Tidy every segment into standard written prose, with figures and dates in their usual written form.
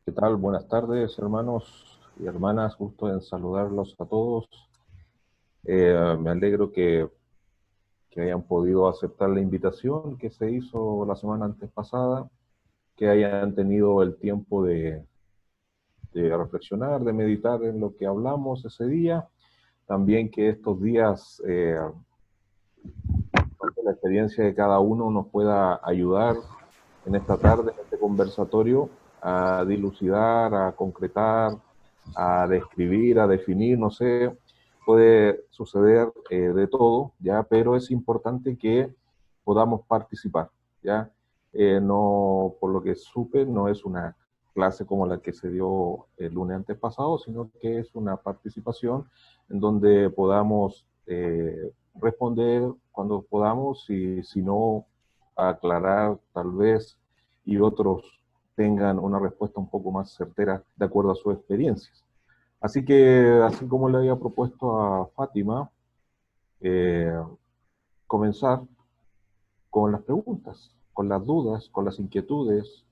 ¿Qué tal? Buenas tardes, hermanos y hermanas. Gusto en saludarlos a todos. Me alegro que hayan podido aceptar la invitación que se hizo la semana antes pasada, que hayan tenido el tiempo de reflexionar, de meditar en lo que hablamos ese día. También que estos días, la experiencia de cada uno nos pueda ayudar en esta tarde, en este conversatorio, a dilucidar, a concretar, a describir, a definir, no sé, puede suceder de todo, ¿ya? Pero es importante que podamos participar, ¿ya? No, por lo que supe, no es una clase como la que se dio el lunes antes pasado, sino que es una participación en donde podamos responder cuando podamos y si no, aclarar tal vez y otros tengan una respuesta un poco más certera de acuerdo a sus experiencias. Así que, así como le había propuesto a Fátima, eh, comenzar con las preguntas, con las dudas, con las inquietudes,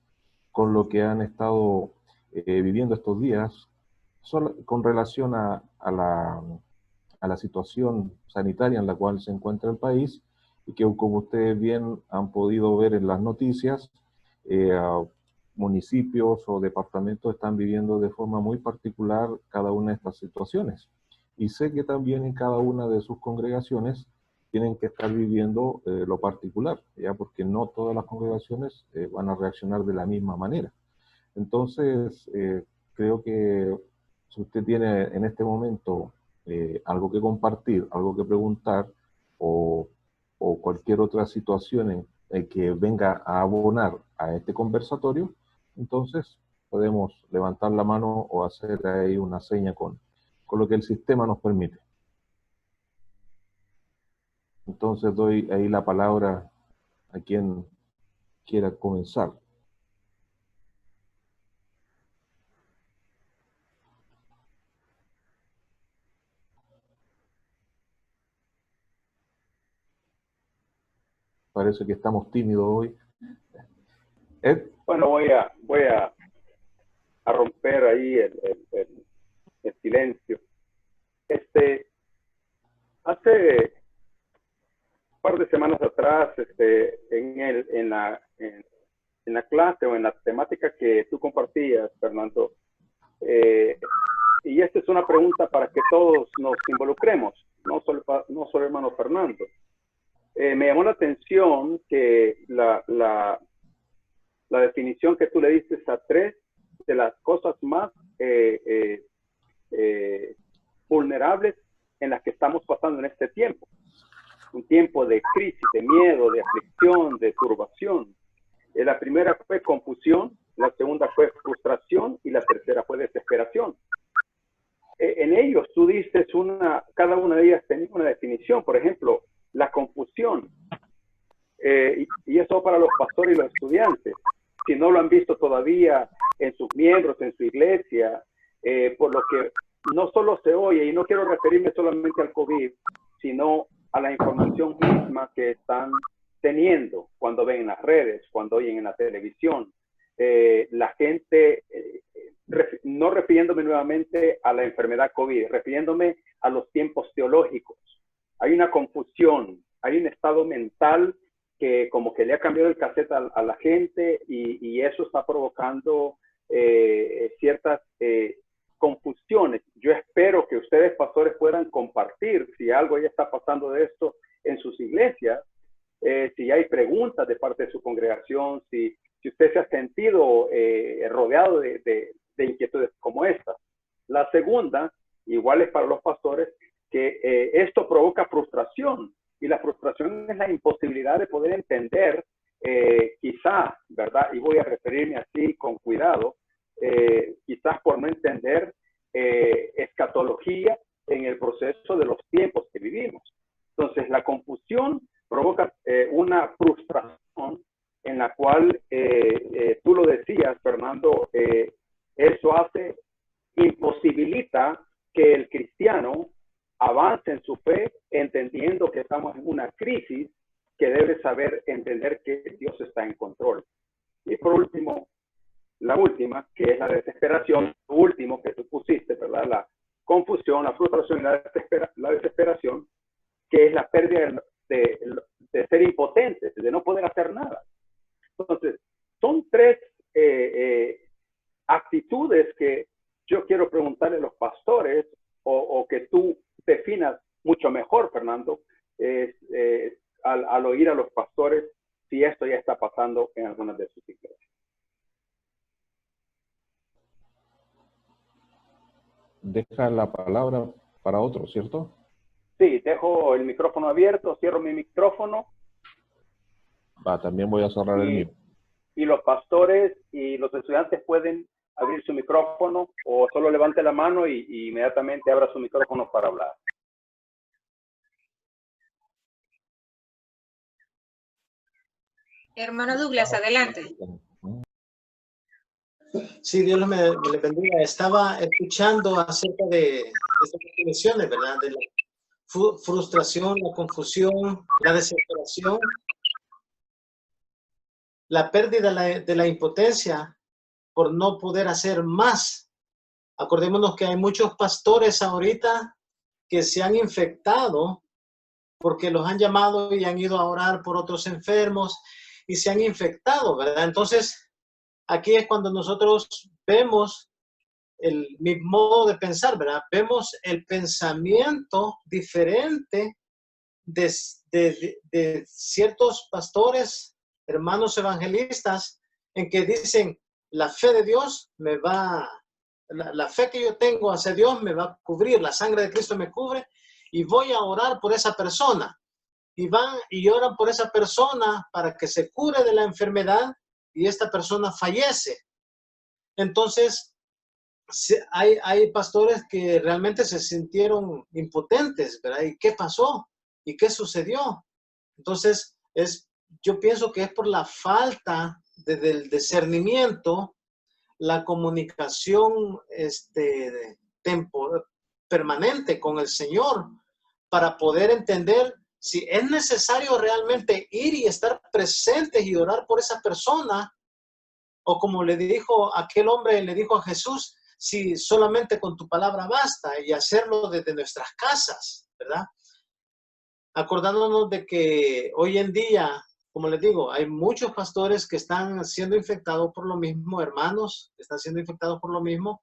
con lo que han estado viviendo estos días con relación a la situación sanitaria en la cual se encuentra el país y que, como ustedes bien han podido ver en las noticias, eh, municipios o departamentos están viviendo de forma muy particular cada una de estas situaciones. Y sé que también en cada una de sus congregaciones tienen que estar viviendo lo particular, ya porque no todas las congregaciones van a reaccionar de la misma manera. Entonces, creo que si usted tiene en este momento algo que compartir, algo que preguntar o, o cualquier otra situación que venga a abonar a este conversatorio, entonces podemos levantar la mano o hacer ahí una seña con lo que el sistema nos permite. Entonces doy ahí la palabra a quien quiera comenzar. Parece que estamos tímidos hoy. Ed. Bueno, voy a romper ahí el silencio. Hace un par de semanas atrás, en la clase o en la temática que tú compartías, Fernando, eh, y esta es una pregunta para que todos nos involucremos, no solo hermano Fernando. Me llamó la atención que la definición que tú le diste a tres de las cosas más vulnerables en las que estamos pasando en este tiempo. Un tiempo de crisis, de miedo, de aflicción, de turbación. La primera fue confusión, la segunda fue frustración y la tercera fue desesperación. En ellos tú dices cada una de ellas tenía una definición. Por ejemplo, la confusión. Y eso para los pastores y los estudiantes. Si no lo han visto todavía en sus miembros, en su iglesia, por lo que no solo se oye, y no quiero referirme solamente al COVID, sino a la información misma que están teniendo cuando ven en las redes, cuando oyen en la televisión. La gente, no refiriéndome nuevamente a la enfermedad COVID, refiriéndome a los tiempos teológicos. Hay una confusión, hay un estado mental que como que le ha cambiado el cassette a la gente y eso está provocando ciertas confusiones. Yo espero que ustedes, pastores, puedan compartir si algo ya está pasando de esto en sus iglesias, si hay preguntas de parte de su congregación, si usted se ha sentido rodeado de inquietudes como esta. La segunda, igual es para los pastores, que esto provoca frustración, y la frustración es la imposibilidad de poder entender, quizá, ¿verdad? Y voy a referirme así con cuidado, quizás por no entender escatología en el proceso de los tiempos que vivimos. Entonces, la confusión provoca una frustración en la cual, tú lo decías, Fernando, eso imposibilita que el cristiano avance en su fe, entendiendo que estamos en una crisis, que debe saber entender que Dios está en control. Y por último, la última, que es la desesperación, lo último que tú pusiste, ¿verdad? La confusión, la frustración y la desesperación, que es la pérdida de ser impotentes, de no poder hacer nada. Entonces, son tres actitudes que yo quiero preguntarle a los pastores o que tú definas mucho mejor, Fernando, al oír a los pastores si esto ya está pasando en algunas de sus iglesias. Deja la palabra para otro, ¿cierto? Sí, dejo el micrófono abierto, cierro mi micrófono. También voy a cerrar el mío. Y los pastores y los estudiantes pueden abrir su micrófono o solo levante la mano y inmediatamente abra su micrófono para hablar. Hermano Douglas, adelante. Sí, Dios me bendiga. Estaba escuchando acerca de estas definiciones, ¿verdad? De la frustración, la confusión, la desesperación, la pérdida de la impotencia por no poder hacer más. Acordémonos que hay muchos pastores ahorita que se han infectado porque los han llamado y han ido a orar por otros enfermos y se han infectado, ¿verdad? Entonces, aquí es cuando nosotros vemos mi modo de pensar, ¿verdad? Vemos el pensamiento diferente de ciertos pastores, hermanos evangelistas, en que dicen, la fe de Dios la fe que yo tengo hacia Dios me va a cubrir, la sangre de Cristo me cubre y voy a orar por esa persona. Y van y oran por esa persona para que se cure de la enfermedad y esta persona fallece. Entonces, hay pastores que realmente se sintieron impotentes, ¿verdad? ¿Y qué pasó? ¿Y qué sucedió? Entonces, yo pienso que es por la falta del discernimiento, la comunicación permanente con el Señor para poder entender si es necesario realmente ir y estar presentes y orar por esa persona, o como le dijo aquel hombre, le dijo a Jesús, si solamente con tu palabra basta, y hacerlo desde nuestras casas, ¿verdad? Acordándonos de que hoy en día, como les digo, hay muchos pastores que están siendo infectados por lo mismo, hermanos, que están siendo infectados por lo mismo.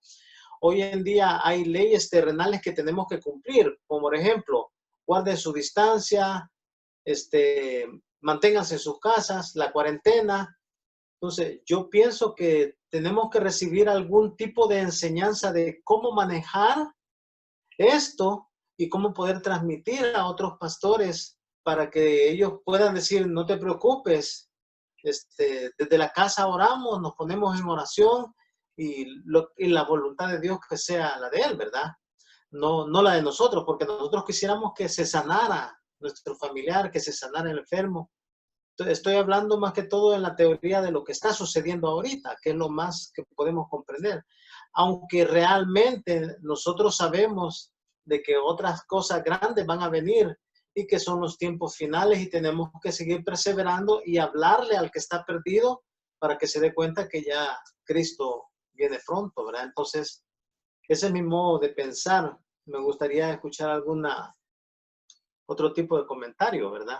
Hoy en día hay leyes terrenales que tenemos que cumplir, como por ejemplo, guarden su distancia, manténganse en sus casas, la cuarentena. Entonces, yo pienso que tenemos que recibir algún tipo de enseñanza de cómo manejar esto y cómo poder transmitir a otros pastores para que ellos puedan decir, no te preocupes, desde la casa oramos, nos ponemos en oración y la voluntad de Dios que sea la de Él, ¿verdad? No la de nosotros, porque nosotros quisiéramos que se sanara nuestro familiar, que se sanara el enfermo. Estoy hablando más que todo en la teoría de lo que está sucediendo ahorita, que es lo más que podemos comprender. Aunque realmente nosotros sabemos de que otras cosas grandes van a venir y que son los tiempos finales y tenemos que seguir perseverando y hablarle al que está perdido para que se dé cuenta que ya Cristo viene pronto, ¿verdad? Entonces, ese es mi modo de pensar. Me gustaría escuchar otro tipo de comentario, ¿verdad?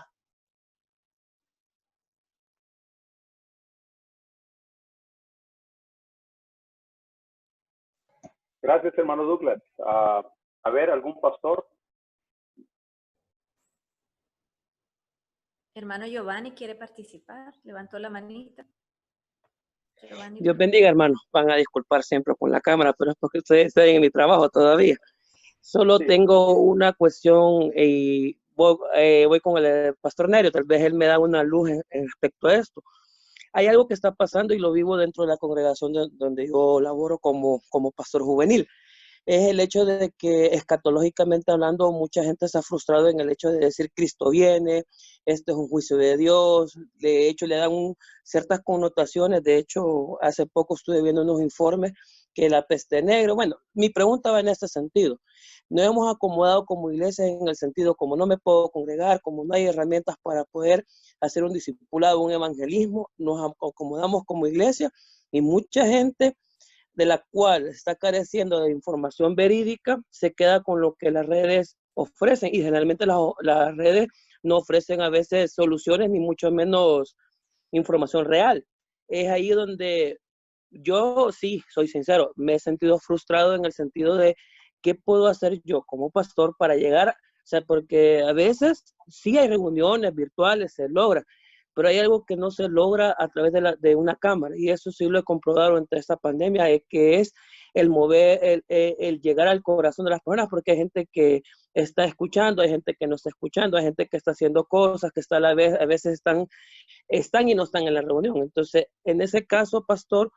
Gracias, hermano Douglas. A ver, ¿algún pastor? Hermano Giovanni quiere participar, levantó la manita. Giovanni. Dios bendiga, hermano. Van a disculpar siempre con la cámara, pero es porque estoy en mi trabajo todavía. Solo tengo una cuestión y voy con el pastor Nerio. Tal vez él me da una luz respecto a esto. Hay algo que está pasando y lo vivo dentro de la congregación donde yo laboro como pastor juvenil. Es el hecho de que escatológicamente hablando mucha gente se ha frustrado en el hecho de decir Cristo viene, este es un juicio de Dios, de hecho le dan ciertas connotaciones. De hecho hace poco estuve viendo unos informes que la peste negra. Bueno, mi pregunta va en este sentido. Nos hemos acomodado como iglesia en el sentido como no me puedo congregar, como no hay herramientas para poder hacer un discipulado, un evangelismo, nos acomodamos como iglesia y mucha gente de la cual está careciendo de información verídica se queda con lo que las redes ofrecen y generalmente las redes no ofrecen a veces soluciones ni mucho menos información real. Es ahí donde yo sí, soy sincero, me he sentido frustrado en el sentido de qué puedo hacer yo como pastor para llegar, o sea, porque a veces sí hay reuniones virtuales, se logra, pero hay algo que no se logra a través de una cámara, y eso sí lo he comprobado durante esta pandemia, que es el mover, el llegar al corazón de las personas, porque hay gente que está escuchando, hay gente que no está escuchando, hay gente que está haciendo cosas, que está a veces están y no están en la reunión. Entonces, en ese caso, pastor,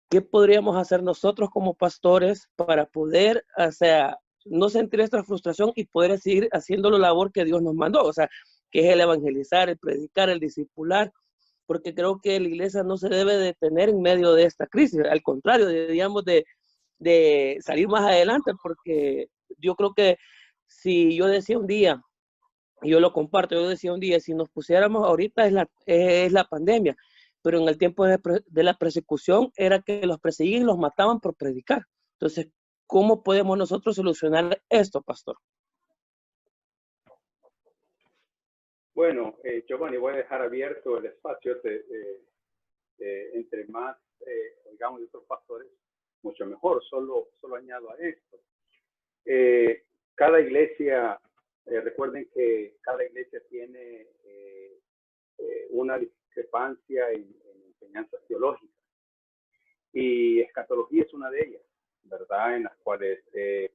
¿qué podríamos hacer nosotros como pastores para poder, o sea, no sentir esta frustración y poder seguir haciendo la labor que Dios nos mandó? O sea, que es el evangelizar, el predicar, el discipular, porque creo que la iglesia no se debe detener en medio de esta crisis, al contrario, deberíamos de salir más adelante, porque yo creo que si yo decía un día, y yo lo comparto, yo decía un día, si nos pusiéramos ahorita es la pandemia, pero en el tiempo de la persecución era que los perseguían y los mataban por predicar. Entonces, ¿cómo podemos nosotros solucionar esto, pastor? Bueno, Giovanni, voy a dejar abierto el espacio entre más, oigamos de otros pastores, mucho mejor. Solo añado a esto. Cada iglesia, recuerden que cada iglesia tiene una discrepancia en enseñanzas teológicas. Y escatología es una de ellas, ¿verdad? En las cuales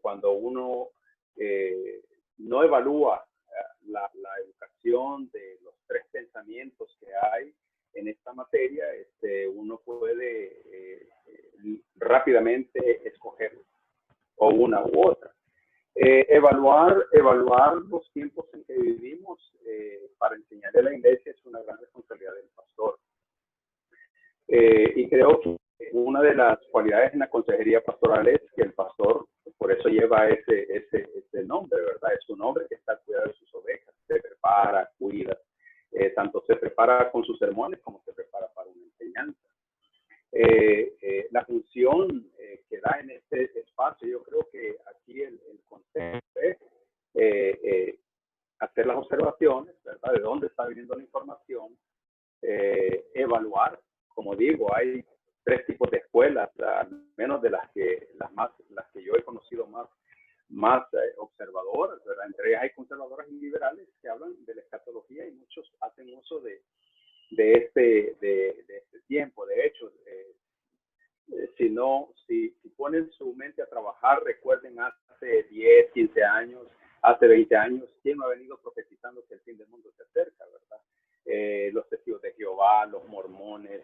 cuando uno no evalúa la educación de los tres pensamientos que hay en esta materia, uno puede rápidamente escoger o una u otra. Evaluar los tiempos en que vivimos para enseñarle a la iglesia es una gran responsabilidad del pastor. Y creo que una de las cualidades en la consejería pastoral es que el pastor, por eso lleva ese nombre, ¿verdad? Es un hombre que está al cuidado de sus ovejas, se prepara, cuida, tanto se prepara con sus sermones como se prepara para una enseñanza. La función que da en este espacio, yo creo que aquí el consejo es hacer las observaciones, ¿verdad? De dónde está viniendo la información, evaluar. Como digo, hay tres tipos de escuelas, al menos de las que yo he conocido más observadoras, ¿verdad? Entre ellas hay conservadoras y liberales que hablan de la escatología y muchos hacen uso de este tiempo. De hecho, si ponen su mente a trabajar, recuerden hace 10, 15 años, hace 20 años, ¿quién ha venido profetizando que el fin del mundo se acerca, verdad? Los testigos de Jehová, los mormones,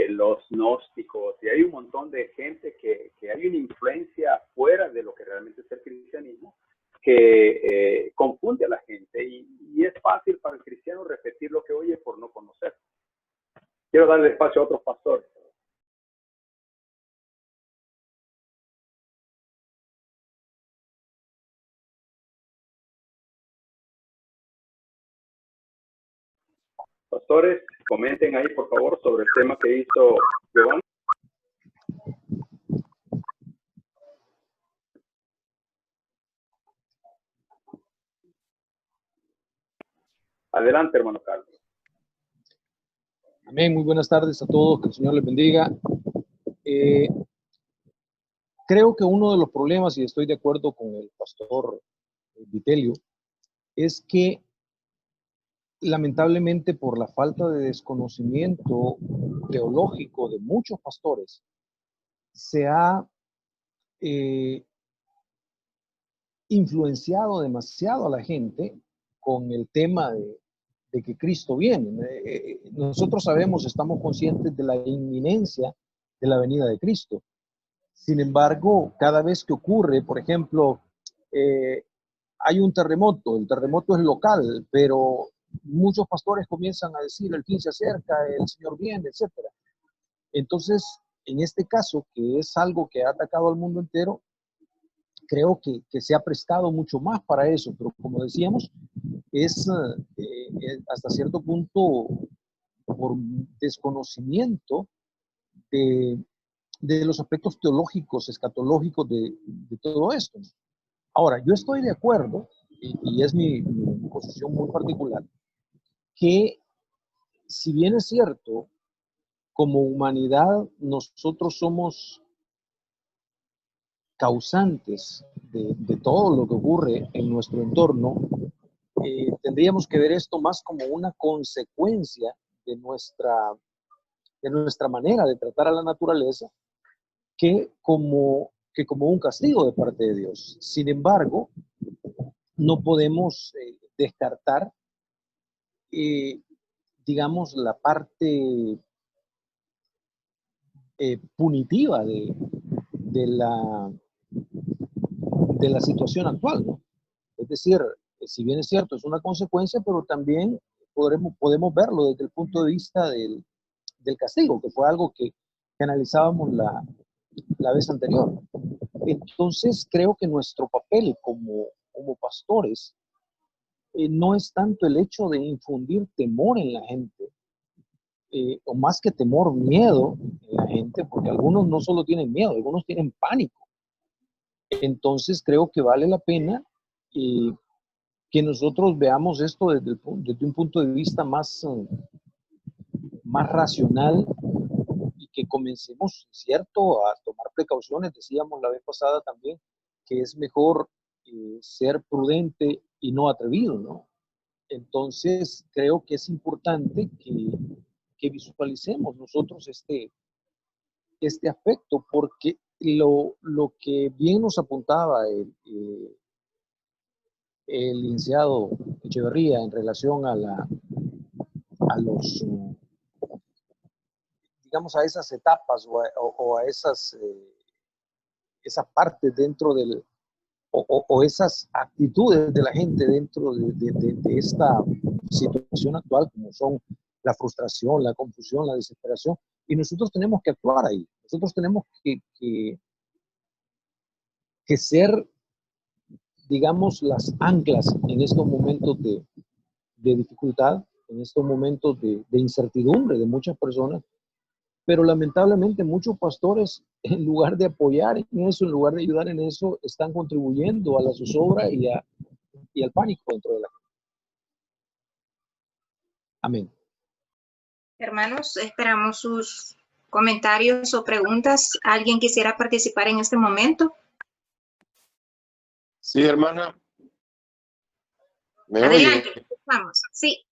los gnósticos, y hay un montón de gente que hay una influencia fuera de lo que realmente es el cristianismo que confunde a la gente y es fácil para el cristiano repetir lo que oye por no conocer. Quiero darle espacio a otros pastores. Pastores, comenten ahí, por favor, sobre el tema que hizo Giovanni. Adelante, hermano Carlos. Amén, muy buenas tardes a todos, que el Señor les bendiga. Creo que uno de los problemas, y estoy de acuerdo con el pastor Vitelio, es que lamentablemente por la falta de desconocimiento teológico de muchos pastores, se ha influenciado demasiado a la gente con el tema de que Cristo viene. Nosotros sabemos, estamos conscientes de la inminencia de la venida de Cristo. Sin embargo, cada vez que ocurre, por ejemplo, hay un terremoto, el terremoto es local, pero muchos pastores comienzan a decir, el fin se acerca, el Señor viene, etc. Entonces, en este caso, que es algo que ha atacado al mundo entero, creo que se ha prestado mucho más para eso, pero como decíamos, es hasta cierto punto por desconocimiento de los aspectos teológicos, escatológicos de todo esto. Ahora, yo estoy de acuerdo, y es mi posición muy particular, que si bien es cierto, como humanidad nosotros somos causantes de todo lo que ocurre en nuestro entorno, tendríamos que ver esto más como una consecuencia de nuestra manera de tratar a la naturaleza que como un castigo de parte de Dios. Sin embargo, no podemos descartar, digamos, la parte punitiva de la situación actual, ¿no? Es decir, si bien es cierto, es una consecuencia, pero también podemos verlo desde el punto de vista del castigo, que fue algo que analizábamos la vez anterior. Entonces, creo que nuestro papel como pastores no es tanto el hecho de infundir temor en la gente, o más que temor, miedo en la gente, porque algunos no solo tienen miedo, algunos tienen pánico. Entonces, creo que vale la pena que nosotros veamos esto desde un punto de vista más racional, y que comencemos, ¿cierto?, a tomar precauciones. Decíamos la vez pasada también que es mejor ser prudente y no atrevido, ¿no? Entonces, creo que es importante que visualicemos nosotros este aspecto, porque lo que bien nos apuntaba el licenciado Echeverría en relación a los, digamos, a esas etapas o a esas partes dentro del, o esas actitudes de la gente dentro de esta situación actual, como son la frustración, la confusión, la desesperación, y nosotros tenemos que actuar ahí. Nosotros tenemos que ser, digamos, las anclas en estos momentos de dificultad, en estos momentos de incertidumbre de muchas personas, pero lamentablemente muchos pastores, en lugar de apoyar en eso, en lugar de ayudar en eso, están contribuyendo a la zozobra y al pánico dentro de la gente. Amén. Hermanos, esperamos sus comentarios o preguntas. ¿Alguien quisiera participar en este momento? Sí, hermana. ¿Me Adelante, oye? vamos. Sí.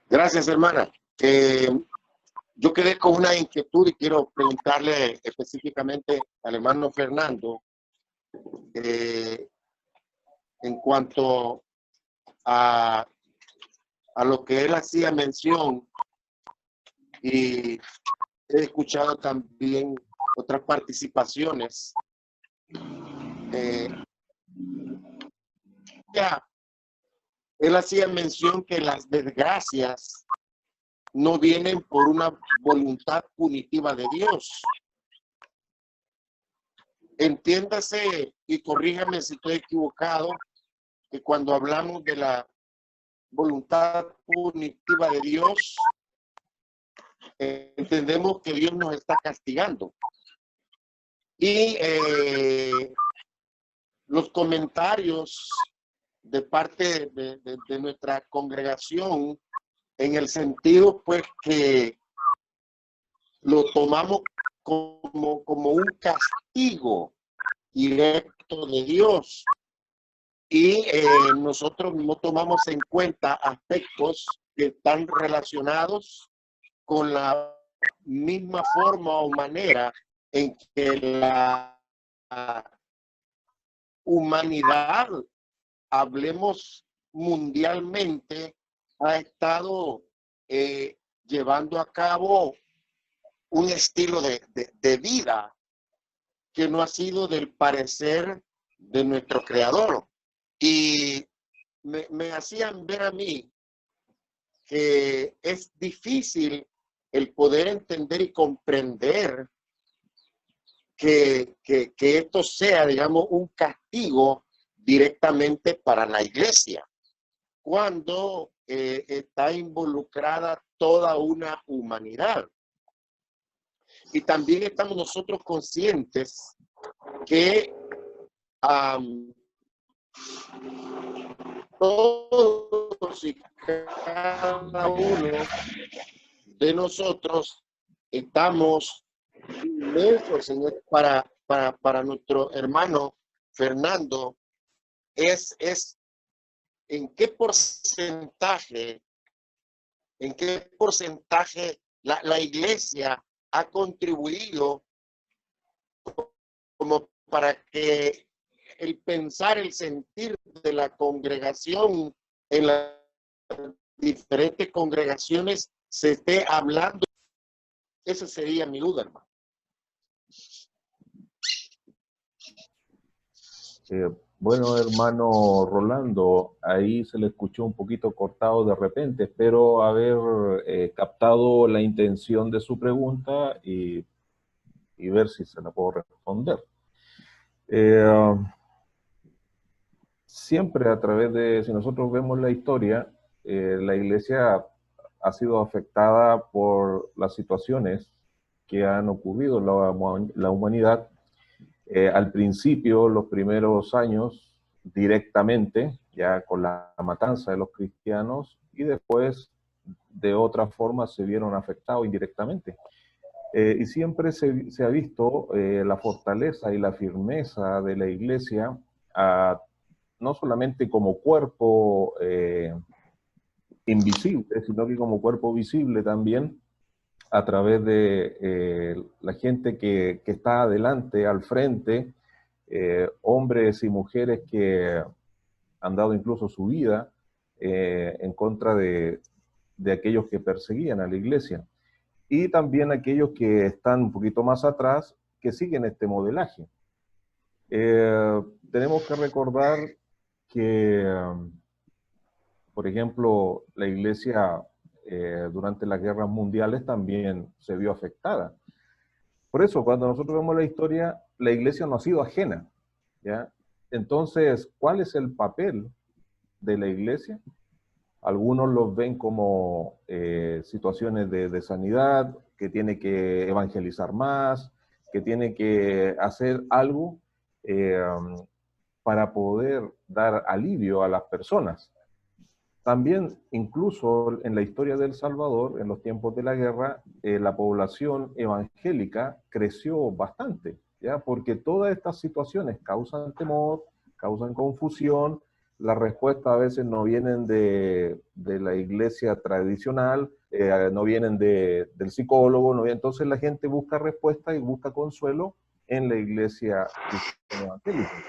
Gracias, hermana. Yo quedé con una inquietud y quiero preguntarle específicamente al hermano Fernando en cuanto a lo que él hacía mención, y he escuchado también otras participaciones. Él hacía mención que las desgracias no vienen por una voluntad punitiva de Dios. Entiéndase, y corríjame si estoy equivocado, que cuando hablamos de la voluntad punitiva de Dios, entendemos que Dios nos está castigando. Y los comentarios de parte de nuestra congregación, en el sentido pues que lo tomamos como un castigo directo de Dios, y nosotros no tomamos en cuenta aspectos que están relacionados con la misma forma o manera en que la humanidad, hablemos mundialmente, ha estado llevando a cabo un estilo de vida que no ha sido del parecer de nuestro Creador. Y me hacían ver a mí que es difícil el poder entender y comprender que esto sea, digamos, un castigo directamente para la iglesia, cuando está involucrada toda una humanidad. Y también estamos nosotros conscientes que todos y cada uno de nosotros estamos inmersos en para nuestro hermano Fernando, es en qué porcentaje la iglesia ha contribuido como para que el pensar, el sentir de la congregación en las diferentes congregaciones se esté hablando. Esa sería mi duda, hermano. Bueno, hermano Rolando, ahí se le escuchó un poquito cortado de repente. Espero haber captado la intención de su pregunta y ver si se la puedo responder. Siempre a través de, si nosotros vemos la historia, la iglesia ha sido afectada por las situaciones que han ocurrido en la humanidad. Al principio, los primeros años, directamente, ya con la matanza de los cristianos, y después, de otra forma, se vieron afectados indirectamente. Y siempre se ha visto la fortaleza y la firmeza de la iglesia, no solamente como cuerpo invisible, sino que como cuerpo visible también, a través de la gente que está adelante, al frente, hombres y mujeres que han dado incluso su vida en contra de aquellos que perseguían a la iglesia. Y también aquellos que están un poquito más atrás, que siguen este modelaje. Tenemos que recordar que, por ejemplo, la iglesia durante las guerras mundiales también se vio afectada. Por eso, cuando nosotros vemos la historia, la iglesia no ha sido ajena, ¿ya? Entonces, ¿cuál es el papel de la iglesia? Algunos los ven como situaciones de sanidad, que tiene que evangelizar más, que tiene que hacer algo para poder dar alivio a las personas. También, incluso en la historia de El Salvador, en los tiempos de la guerra, la población evangélica creció bastante, ¿ya? Porque todas estas situaciones causan temor, causan confusión. Las respuestas a veces no vienen de la iglesia tradicional, no vienen del psicólogo, no vienen. Entonces la gente busca respuesta y busca consuelo en la iglesia cristiana evangélica.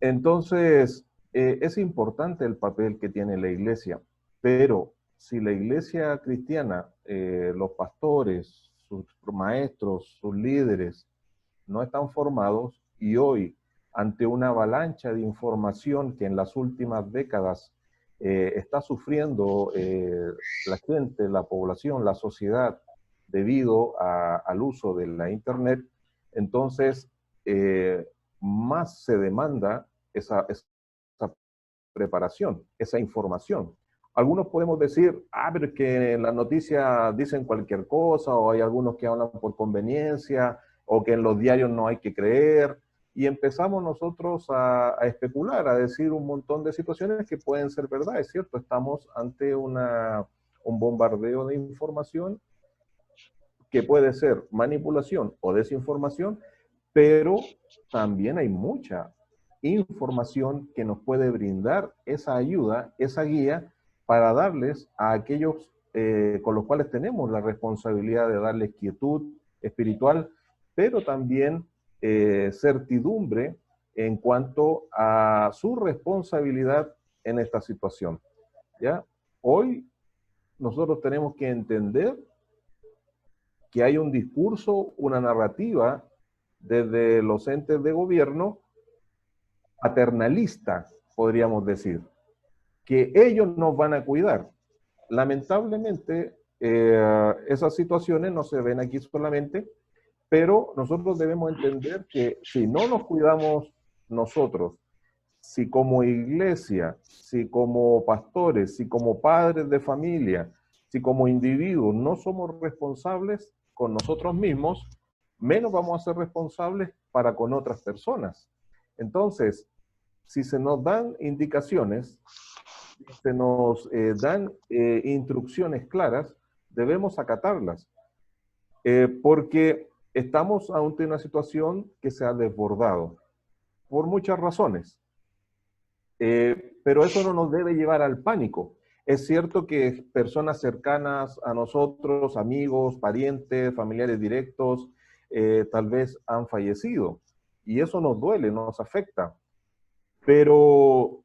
Entonces, es importante el papel que tiene la iglesia, pero si la iglesia cristiana, los pastores, sus maestros, sus líderes, no están formados, y hoy, ante una avalancha de información que en las últimas décadas está sufriendo la gente, la población, la sociedad, debido al uso de la Internet, entonces más se demanda esa preparación, esa información. Algunos podemos decir, pero es que en las noticias dicen cualquier cosa, o hay algunos que hablan por conveniencia, o que en los diarios no hay que creer, y empezamos nosotros a especular, a decir un montón de situaciones que pueden ser verdad, es cierto, estamos ante un bombardeo de información que puede ser manipulación o desinformación, pero también hay mucha información que nos puede brindar esa ayuda, esa guía, para darles a aquellos con los cuales tenemos la responsabilidad de darles quietud espiritual, pero también certidumbre en cuanto a su responsabilidad en esta situación, ¿ya? Hoy nosotros tenemos que entender que hay un discurso, una narrativa desde los entes de gobierno paternalista, podríamos decir, que ellos nos van a cuidar. Lamentablemente, esas situaciones no se ven aquí solamente, pero nosotros debemos entender que si no nos cuidamos nosotros, si como iglesia, si como pastores, si como padres de familia, si como individuos no somos responsables con nosotros mismos, menos vamos a ser responsables para con otras personas. Entonces, si se nos dan indicaciones, se nos dan instrucciones claras, debemos acatarlas, porque estamos ante una situación que se ha desbordado por muchas razones. Pero eso no nos debe llevar al pánico. Es cierto que personas cercanas a nosotros, amigos, parientes, familiares directos, tal vez han fallecido. Y eso nos duele, nos afecta. Pero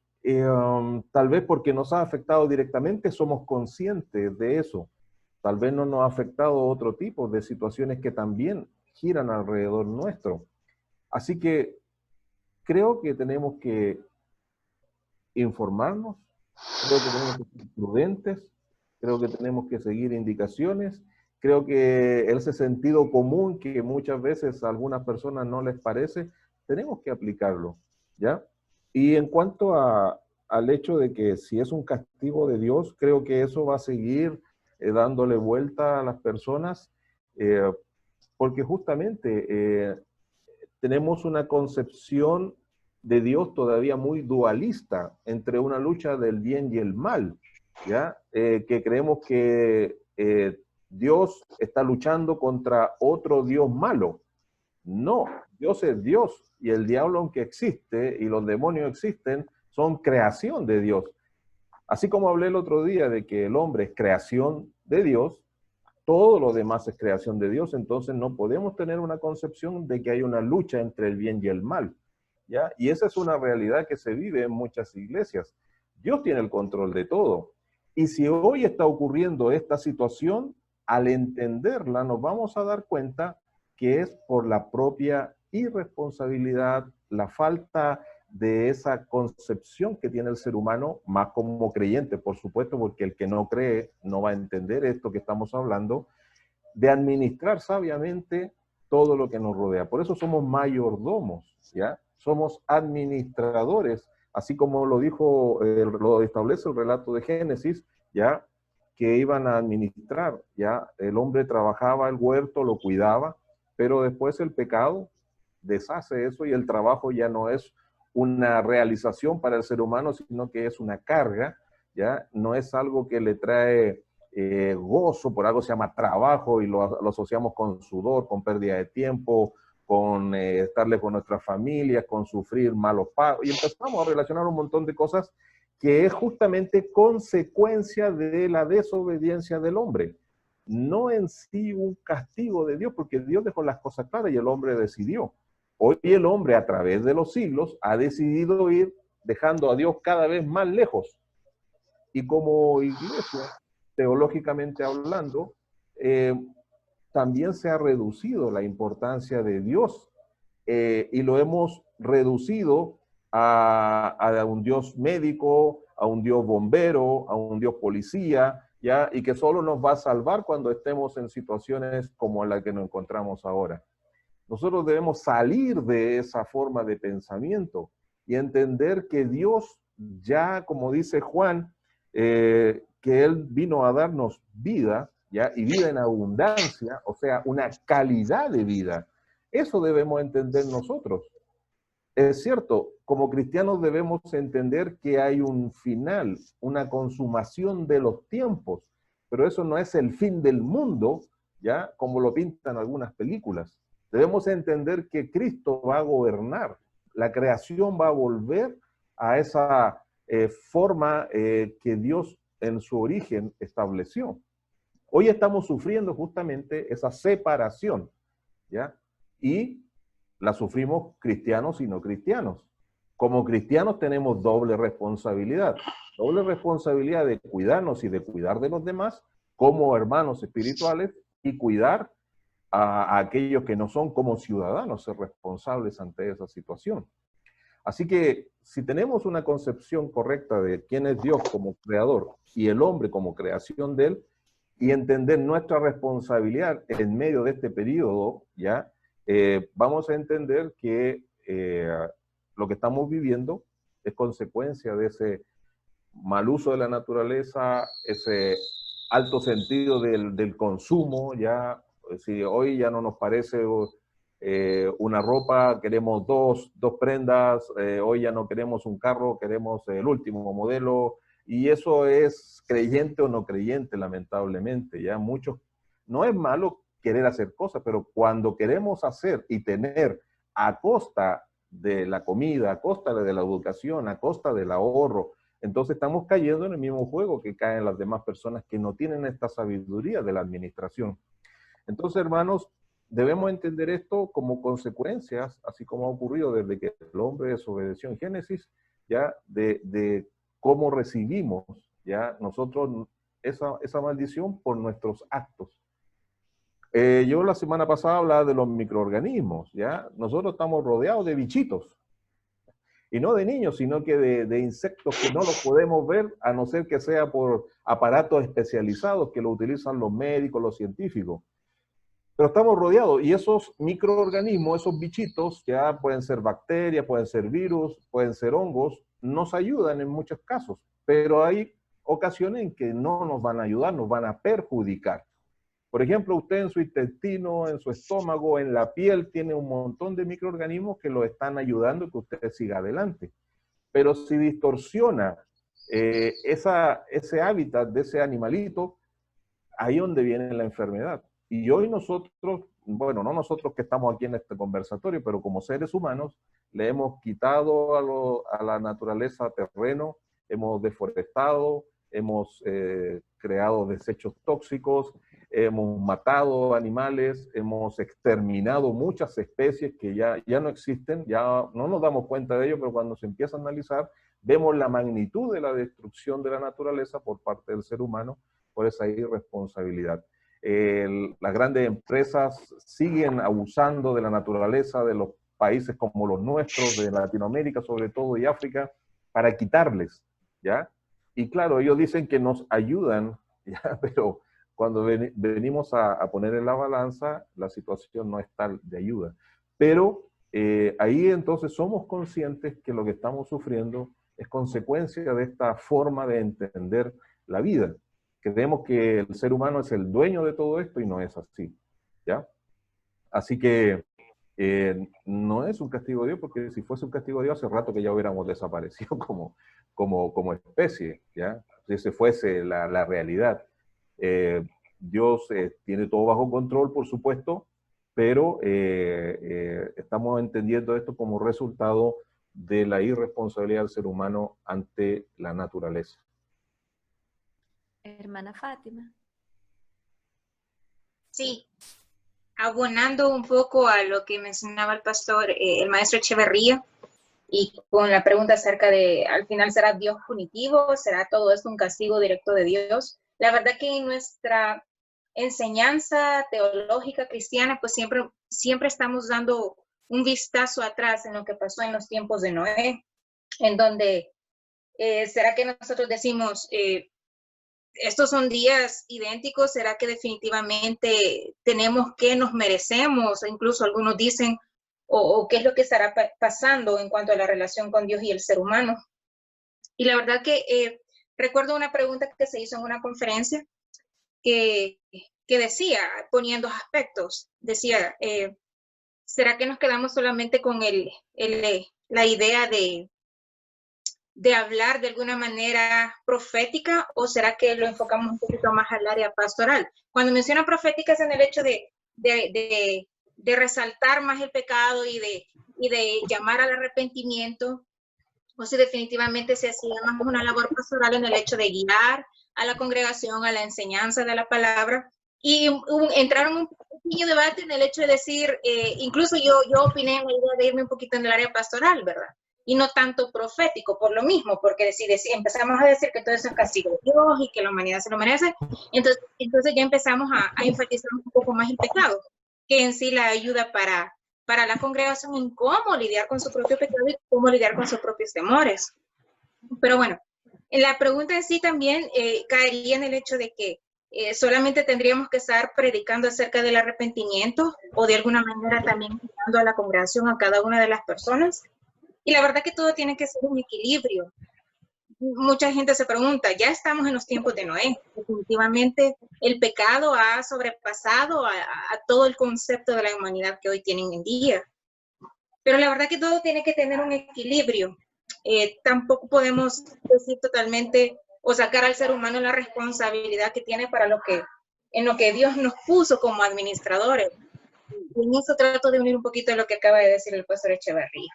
tal vez porque nos ha afectado directamente, somos conscientes de eso. Tal vez no nos ha afectado otro tipo de situaciones que también giran alrededor nuestro. Así que creo que tenemos que informarnos, creo que tenemos que ser prudentes, creo que tenemos que seguir indicaciones, creo que ese sentido común que muchas veces a algunas personas no les parece, tenemos que aplicarlo, ¿ya? Y en cuanto al hecho de que si es un castigo de Dios, creo que eso va a seguir dándole vuelta a las personas, porque justamente tenemos una concepción de Dios todavía muy dualista entre una lucha del bien y el mal, ¿ya? Que creemos que Dios está luchando contra otro Dios malo. No, Dios es Dios y el diablo, aunque existe y los demonios existen, son creación de Dios. Así como hablé el otro día de que el hombre es creación de Dios, todo lo demás es creación de Dios, entonces no podemos tener una concepción de que hay una lucha entre el bien y el mal, ¿ya? Y esa es una realidad que se vive en muchas iglesias. Dios tiene el control de todo. Y si hoy está ocurriendo esta situación, al entenderla nos vamos a dar cuenta que es por la propia irresponsabilidad, la falta de esa concepción que tiene el ser humano, más como creyente, por supuesto, porque el que no cree no va a entender esto que estamos hablando, de administrar sabiamente todo lo que nos rodea. Por eso somos mayordomos, ¿ya? Somos administradores, así como lo dijo, lo establece el relato de Génesis, ¿ya? Que iban a administrar, ¿ya? El hombre trabajaba el huerto, lo cuidaba, pero después el pecado deshace eso y el trabajo ya no es una realización para el ser humano, sino que es una carga, ¿ya? No es algo que le trae gozo, por algo se llama trabajo y lo asociamos con sudor, con pérdida de tiempo, con estarle con nuestras familias, con sufrir malos pagos, y empezamos a relacionar un montón de cosas que es justamente consecuencia de la desobediencia del hombre. No en sí un castigo de Dios, porque Dios dejó las cosas claras y el hombre decidió. Hoy el hombre a través de los siglos ha decidido ir dejando a Dios cada vez más lejos. Y como iglesia, teológicamente hablando, también se ha reducido la importancia de Dios y lo hemos reducido a un Dios médico, a un Dios bombero, a un Dios policía, ¿ya? Y que solo nos va a salvar cuando estemos en situaciones como la que nos encontramos ahora. Nosotros debemos salir de esa forma de pensamiento y entender que Dios ya, como dice Juan, que Él vino a darnos vida, ¿ya? Y vida en abundancia, o sea, una calidad de vida. Eso debemos entender nosotros. Es cierto, como cristianos debemos entender que hay un final, una consumación de los tiempos, pero eso no es el fin del mundo, ¿ya? Como lo pintan algunas películas. Debemos entender que Cristo va a gobernar, la creación va a volver a esa forma que Dios en su origen estableció. Hoy estamos sufriendo justamente esa separación, ¿ya? Y la sufrimos cristianos y no cristianos. Como cristianos tenemos doble responsabilidad de cuidarnos y de cuidar de los demás como hermanos espirituales y cuidar a aquellos que no son como ciudadanos, ser responsables ante esa situación. Así que si tenemos una concepción correcta de quién es Dios como creador y el hombre como creación de él, y entender nuestra responsabilidad en medio de este periodo, ¿ya? Vamos a entender que lo que estamos viviendo es consecuencia de ese mal uso de la naturaleza, ese alto sentido del consumo, ya, si hoy ya no nos parece una ropa, queremos dos prendas, hoy ya no queremos un carro, queremos el último modelo, y eso es creyente o no creyente, lamentablemente, ya muchos, no es malo querer hacer cosas, pero cuando queremos hacer y tener a costa de la comida, a costa de la educación, a costa del ahorro, entonces estamos cayendo en el mismo juego que caen las demás personas que no tienen esta sabiduría de la administración. Entonces, hermanos, debemos entender esto como consecuencias, así como ha ocurrido desde que el hombre desobedeció en Génesis, ya de cómo recibimos ya nosotros esa maldición por nuestros actos. Yo la semana pasada hablaba de los microorganismos, ya nosotros estamos rodeados de bichitos, y no de niños, sino que de insectos que no los podemos ver a no ser que sea por aparatos especializados que lo utilizan los médicos, los científicos. Pero estamos rodeados y esos microorganismos, esos bichitos, ya pueden ser bacterias, pueden ser virus, pueden ser hongos, nos ayudan en muchos casos, pero hay ocasiones en que no nos van a ayudar, nos van a perjudicar. Por ejemplo, usted en su intestino, en su estómago, en la piel, tiene un montón de microorganismos que lo están ayudando a que usted siga adelante. Pero si distorsiona ese hábitat de ese animalito, ahí es donde viene la enfermedad. Y hoy nosotros, bueno, no nosotros que estamos aquí en este conversatorio, pero como seres humanos, le hemos quitado a la naturaleza terreno, hemos deforestado, hemos creado desechos tóxicos, hemos matado animales, hemos exterminado muchas especies que ya no existen, ya no nos damos cuenta de ello, pero cuando se empieza a analizar, vemos la magnitud de la destrucción de la naturaleza por parte del ser humano por esa irresponsabilidad. Las grandes empresas siguen abusando de la naturaleza de los países como los nuestros, de Latinoamérica sobre todo y África, para quitarles, ¿ya? Y claro, ellos dicen que nos ayudan, ¿ya? Pero cuando venimos a poner en la balanza, la situación no es tal de ayuda. Pero ahí entonces somos conscientes que lo que estamos sufriendo es consecuencia de esta forma de entender la vida. Creemos que el ser humano es el dueño de todo esto y no es así, ¿ya? Así que no es un castigo de Dios, porque si fuese un castigo de Dios, hace rato que ya hubiéramos desaparecido como especie, ¿ya? Si esa fuese la realidad. Dios tiene todo bajo control, por supuesto, pero estamos entendiendo esto como resultado de la irresponsabilidad del ser humano ante la naturaleza. Hermana Fátima. Sí, abonando un poco a lo que mencionaba el pastor, el maestro Echeverría, y con la pregunta acerca de, al final, ¿será Dios punitivo? ¿Será todo esto un castigo directo de Dios? La verdad que en nuestra enseñanza teológica cristiana, pues siempre estamos dando un vistazo atrás en lo que pasó en los tiempos de Noé, en donde, ¿será que nosotros decimos, estos son días idénticos? ¿Será que definitivamente tenemos que nos merecemos? Incluso algunos dicen, o qué es lo que estará pasando en cuanto a la relación con Dios y el ser humano. Y la verdad que recuerdo una pregunta que se hizo en una conferencia que decía, poniendo aspectos, decía, ¿será que nos quedamos solamente con la idea de hablar de alguna manera profética, o será que lo enfocamos un poquito más al área pastoral? Cuando menciona profética es en el hecho de resaltar más el pecado y de llamar al arrepentimiento, o si definitivamente se hacía más una labor pastoral en el hecho de guiar a la congregación a la enseñanza de la palabra. Y entraron un pequeño debate en el hecho de decir, incluso yo opiné en la idea de irme un poquito en el área pastoral, ¿verdad? Y no tanto profético, por lo mismo, porque si empezamos a decir que todo eso es castigo de Dios y que la humanidad se lo merece, entonces ya empezamos a enfatizar un poco más el pecado, que en sí la ayuda para la congregación en cómo lidiar con su propio pecado y cómo lidiar con sus propios temores. Pero bueno, la pregunta en sí también caería en el hecho de que solamente tendríamos que estar predicando acerca del arrepentimiento o de alguna manera también invitando a la congregación a cada una de las personas. Y la verdad que todo tiene que ser un equilibrio. Mucha gente se pregunta, ya estamos en los tiempos de Noé. Definitivamente el pecado ha sobrepasado a todo el concepto de la humanidad que hoy tienen en día. Pero la verdad que todo tiene que tener un equilibrio. Tampoco podemos decir totalmente o sacar al ser humano la responsabilidad que tiene para en lo que Dios nos puso como administradores. Y en eso trato de unir un poquito lo que acaba de decir el pastor Echeverría.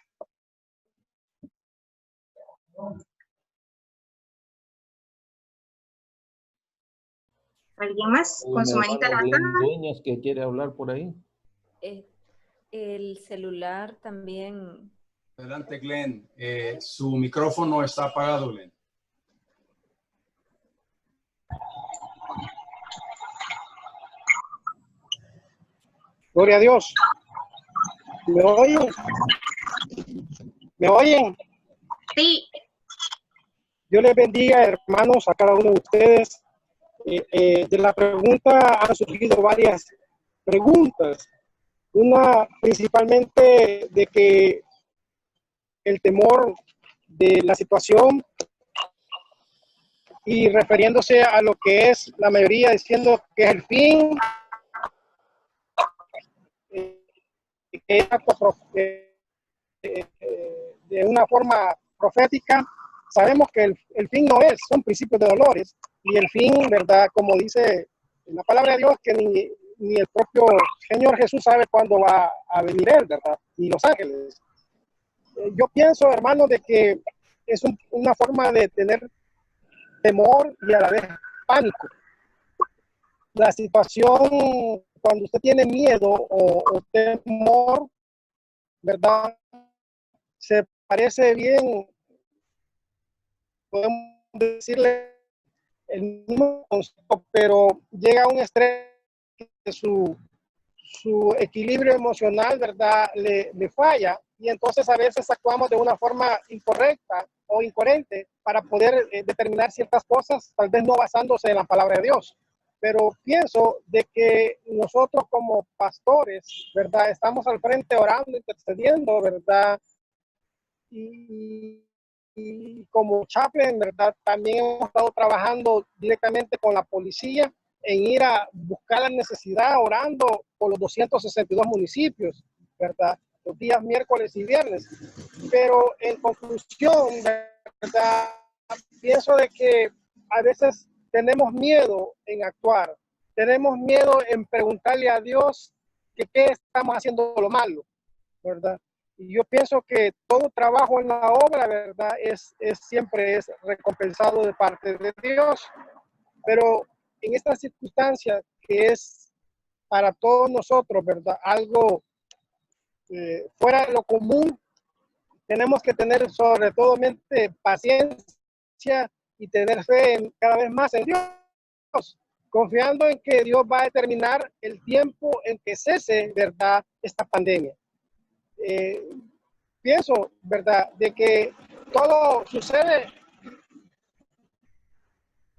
¿Alguien más con su manita levantada? Dueñas que quiere hablar por ahí. El celular también. Adelante, Glenn. Su micrófono está apagado, Glenn. Gloria a Dios. ¿Me oyen? ¿Me oyen? Sí. Dios les bendiga, hermanos, a cada uno de ustedes. De la pregunta han surgido varias preguntas. Una principalmente de que el temor de la situación y refiriéndose a lo que es la mayoría diciendo que es el fin, de una forma profética. Sabemos que el fin no es, son principios de dolores, y el fin, ¿verdad? Como dice la palabra de Dios, que ni el propio Señor Jesús sabe cuándo va a venir Él, ¿verdad? Ni los ángeles. Yo pienso, hermano, de que es una forma de tener temor y a la vez pánico. La situación, cuando usted tiene miedo o temor, ¿verdad? Se parece bien, podemos decirle el mismo concepto, pero llega a un estrés que su equilibrio emocional, ¿verdad? Le falla, y entonces a veces actuamos de una forma incorrecta o incoherente para poder determinar ciertas cosas, tal vez no basándose en la palabra de Dios. Pero pienso de que nosotros como pastores, ¿verdad? Estamos al frente orando, intercediendo, ¿verdad? Y como chaplain, ¿verdad? También hemos estado trabajando directamente con la policía en ir a buscar la necesidad, orando por los 262 municipios, ¿verdad? Los días miércoles y viernes. Pero en conclusión, ¿verdad? Pienso de que a veces tenemos miedo en actuar, tenemos miedo en preguntarle a Dios que qué estamos haciendo lo malo, ¿verdad? Y yo pienso que todo trabajo en la obra, ¿verdad? Siempre es recompensado de parte de Dios. Pero en esta circunstancia que es para todos nosotros, ¿verdad? Algo fuera de lo común, tenemos que tener sobre todo paciencia y tener fe cada vez más en Dios, confiando en que Dios va a determinar el tiempo en que cese, ¿verdad?, esta pandemia. Pienso, ¿verdad?, de que todo sucede,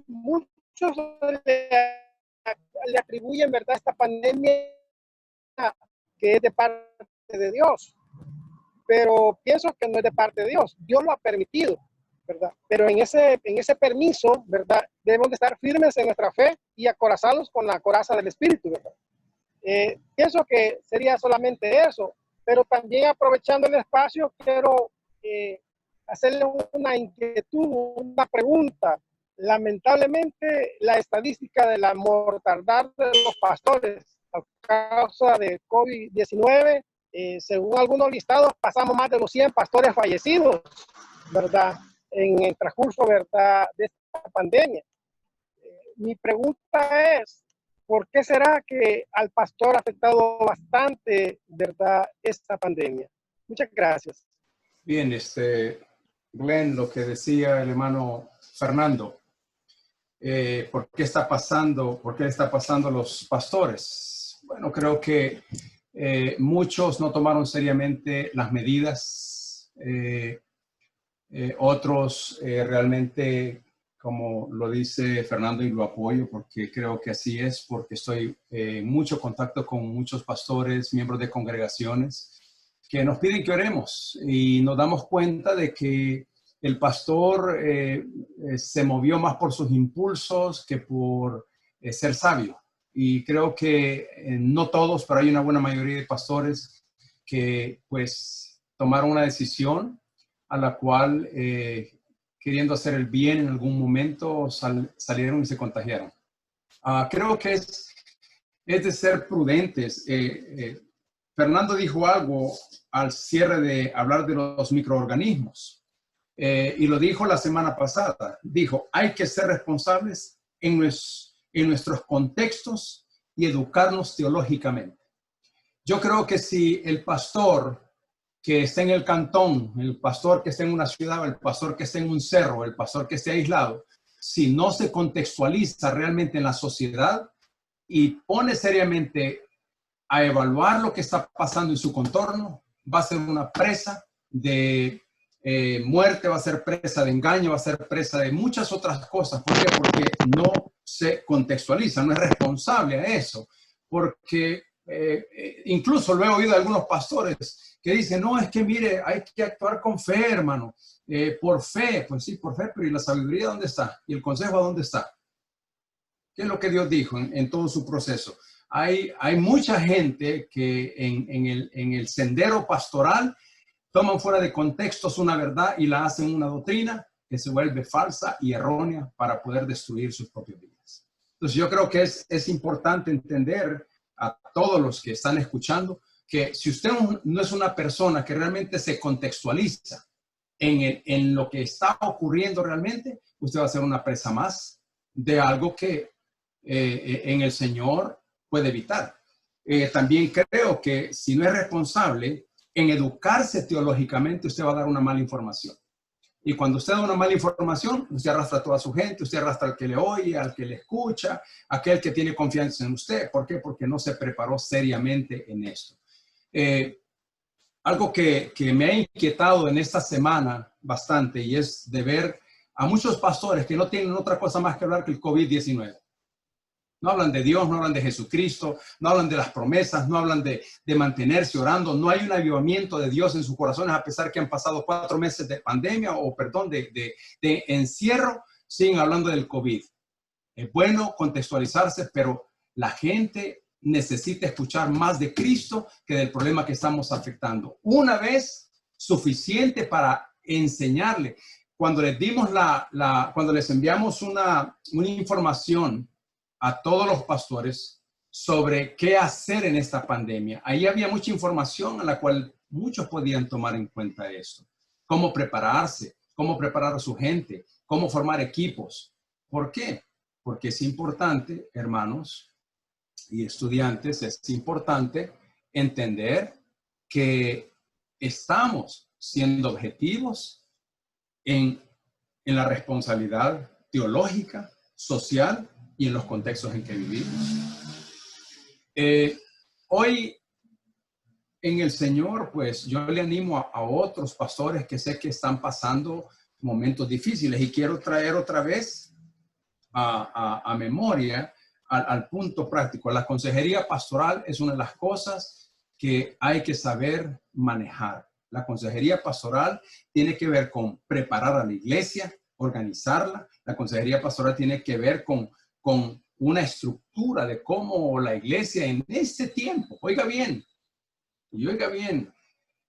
muchos le atribuyen, ¿verdad?, esta pandemia que es de parte de Dios, pero pienso que no es de parte de Dios. Dios lo ha permitido, ¿verdad? Pero en ese permiso, ¿verdad?, debemos de estar firmes en nuestra fe y acorazados con la coraza del Espíritu, ¿verdad? Pienso que sería solamente eso. Pero también, aprovechando el espacio, quiero hacerle una inquietud, una pregunta. Lamentablemente, la estadística de la mortandad de los pastores a causa de COVID-19, según algunos listados, pasamos más de los 100 pastores fallecidos, ¿verdad?, en el transcurso, ¿verdad?, de esta pandemia. Mi pregunta es, ¿por qué será que al pastor ha afectado bastante, ¿verdad?, esta pandemia? Muchas gracias. Bien, Glenn, lo que decía el hermano Fernando, ¿por qué está pasando a los pastores? Bueno, creo que muchos no tomaron seriamente las medidas, otros realmente como lo dice Fernando, y lo apoyo porque creo que así es, porque estoy en mucho contacto con muchos pastores, miembros de congregaciones, que nos piden que oremos y nos damos cuenta de que el pastor se movió más por sus impulsos que por ser sabio. Y creo que no todos, pero hay una buena mayoría de pastores que pues tomaron una decisión a la cual queriendo hacer el bien en algún momento salieron y se contagiaron. Creo que es de ser prudentes. Fernando dijo algo al cierre de hablar de los microorganismos y lo dijo la semana pasada. Dijo, hay que ser responsables en nuestros contextos y educarnos teológicamente. Yo creo que si el pastor que esté en el cantón, el pastor que esté en una ciudad, el pastor que esté en un cerro, el pastor que esté aislado, si no se contextualiza realmente en la sociedad y pone seriamente a evaluar lo que está pasando en su contorno, va a ser una presa de muerte, va a ser presa de engaño, va a ser presa de muchas otras cosas. ¿Por qué? Porque no se contextualiza, no es responsable a eso. Porque incluso lo he oído de algunos pastores que dicen, no, es que mire, hay que actuar con fe, hermano, por fe. Pues sí, por fe, pero ¿y la sabiduría dónde está? ¿Y el consejo a dónde está? ¿Qué es lo que Dios dijo en todo su proceso? Hay mucha gente que en el sendero pastoral toman fuera de contextos una verdad y la hacen una doctrina que se vuelve falsa y errónea para poder destruir sus propias vidas. Entonces yo creo que es importante entender a todos los que están escuchando que si usted no es una persona que realmente se contextualiza en lo que está ocurriendo realmente, usted va a ser una presa más de algo que en el Señor puede evitar. También creo que si no es responsable en educarse teológicamente, usted va a dar una mala información. Y cuando usted da una mala información, usted arrastra a toda su gente, usted arrastra al que le oye, al que le escucha, aquel que tiene confianza en usted. ¿Por qué? Porque no se preparó seriamente en esto. Algo que me ha inquietado en esta semana bastante y es de ver a muchos pastores que no tienen otra cosa más que hablar que el COVID-19. No hablan de Dios, no hablan de Jesucristo, no hablan de las promesas, no hablan de mantenerse orando. No hay un avivamiento de Dios en sus corazones a pesar que han pasado 4 meses de pandemia o, perdón, de encierro, siguen hablando del COVID. Es bueno contextualizarse, pero la gente necesita escuchar más de Cristo que del problema que estamos afectando. Una vez suficiente para enseñarle. Cuando les dimos cuando les enviamos una información a todos los pastores sobre qué hacer en esta pandemia, ahí había mucha información a la cual muchos podían tomar en cuenta esto. Cómo prepararse, cómo preparar a su gente, cómo formar equipos. ¿Por qué? Porque es importante, hermanos y estudiantes, es importante entender que estamos siendo objetivos en la responsabilidad teológica, social y en los contextos en que vivimos. Hoy en el Señor, pues yo le animo a otros pastores que sé que están pasando momentos difíciles y quiero traer otra vez a memoria al punto práctico. La consejería pastoral es una de las cosas que hay que saber manejar. La consejería pastoral tiene que ver con preparar a la iglesia, organizarla. La consejería pastoral tiene que ver con una estructura de cómo la iglesia en este tiempo, oiga bien,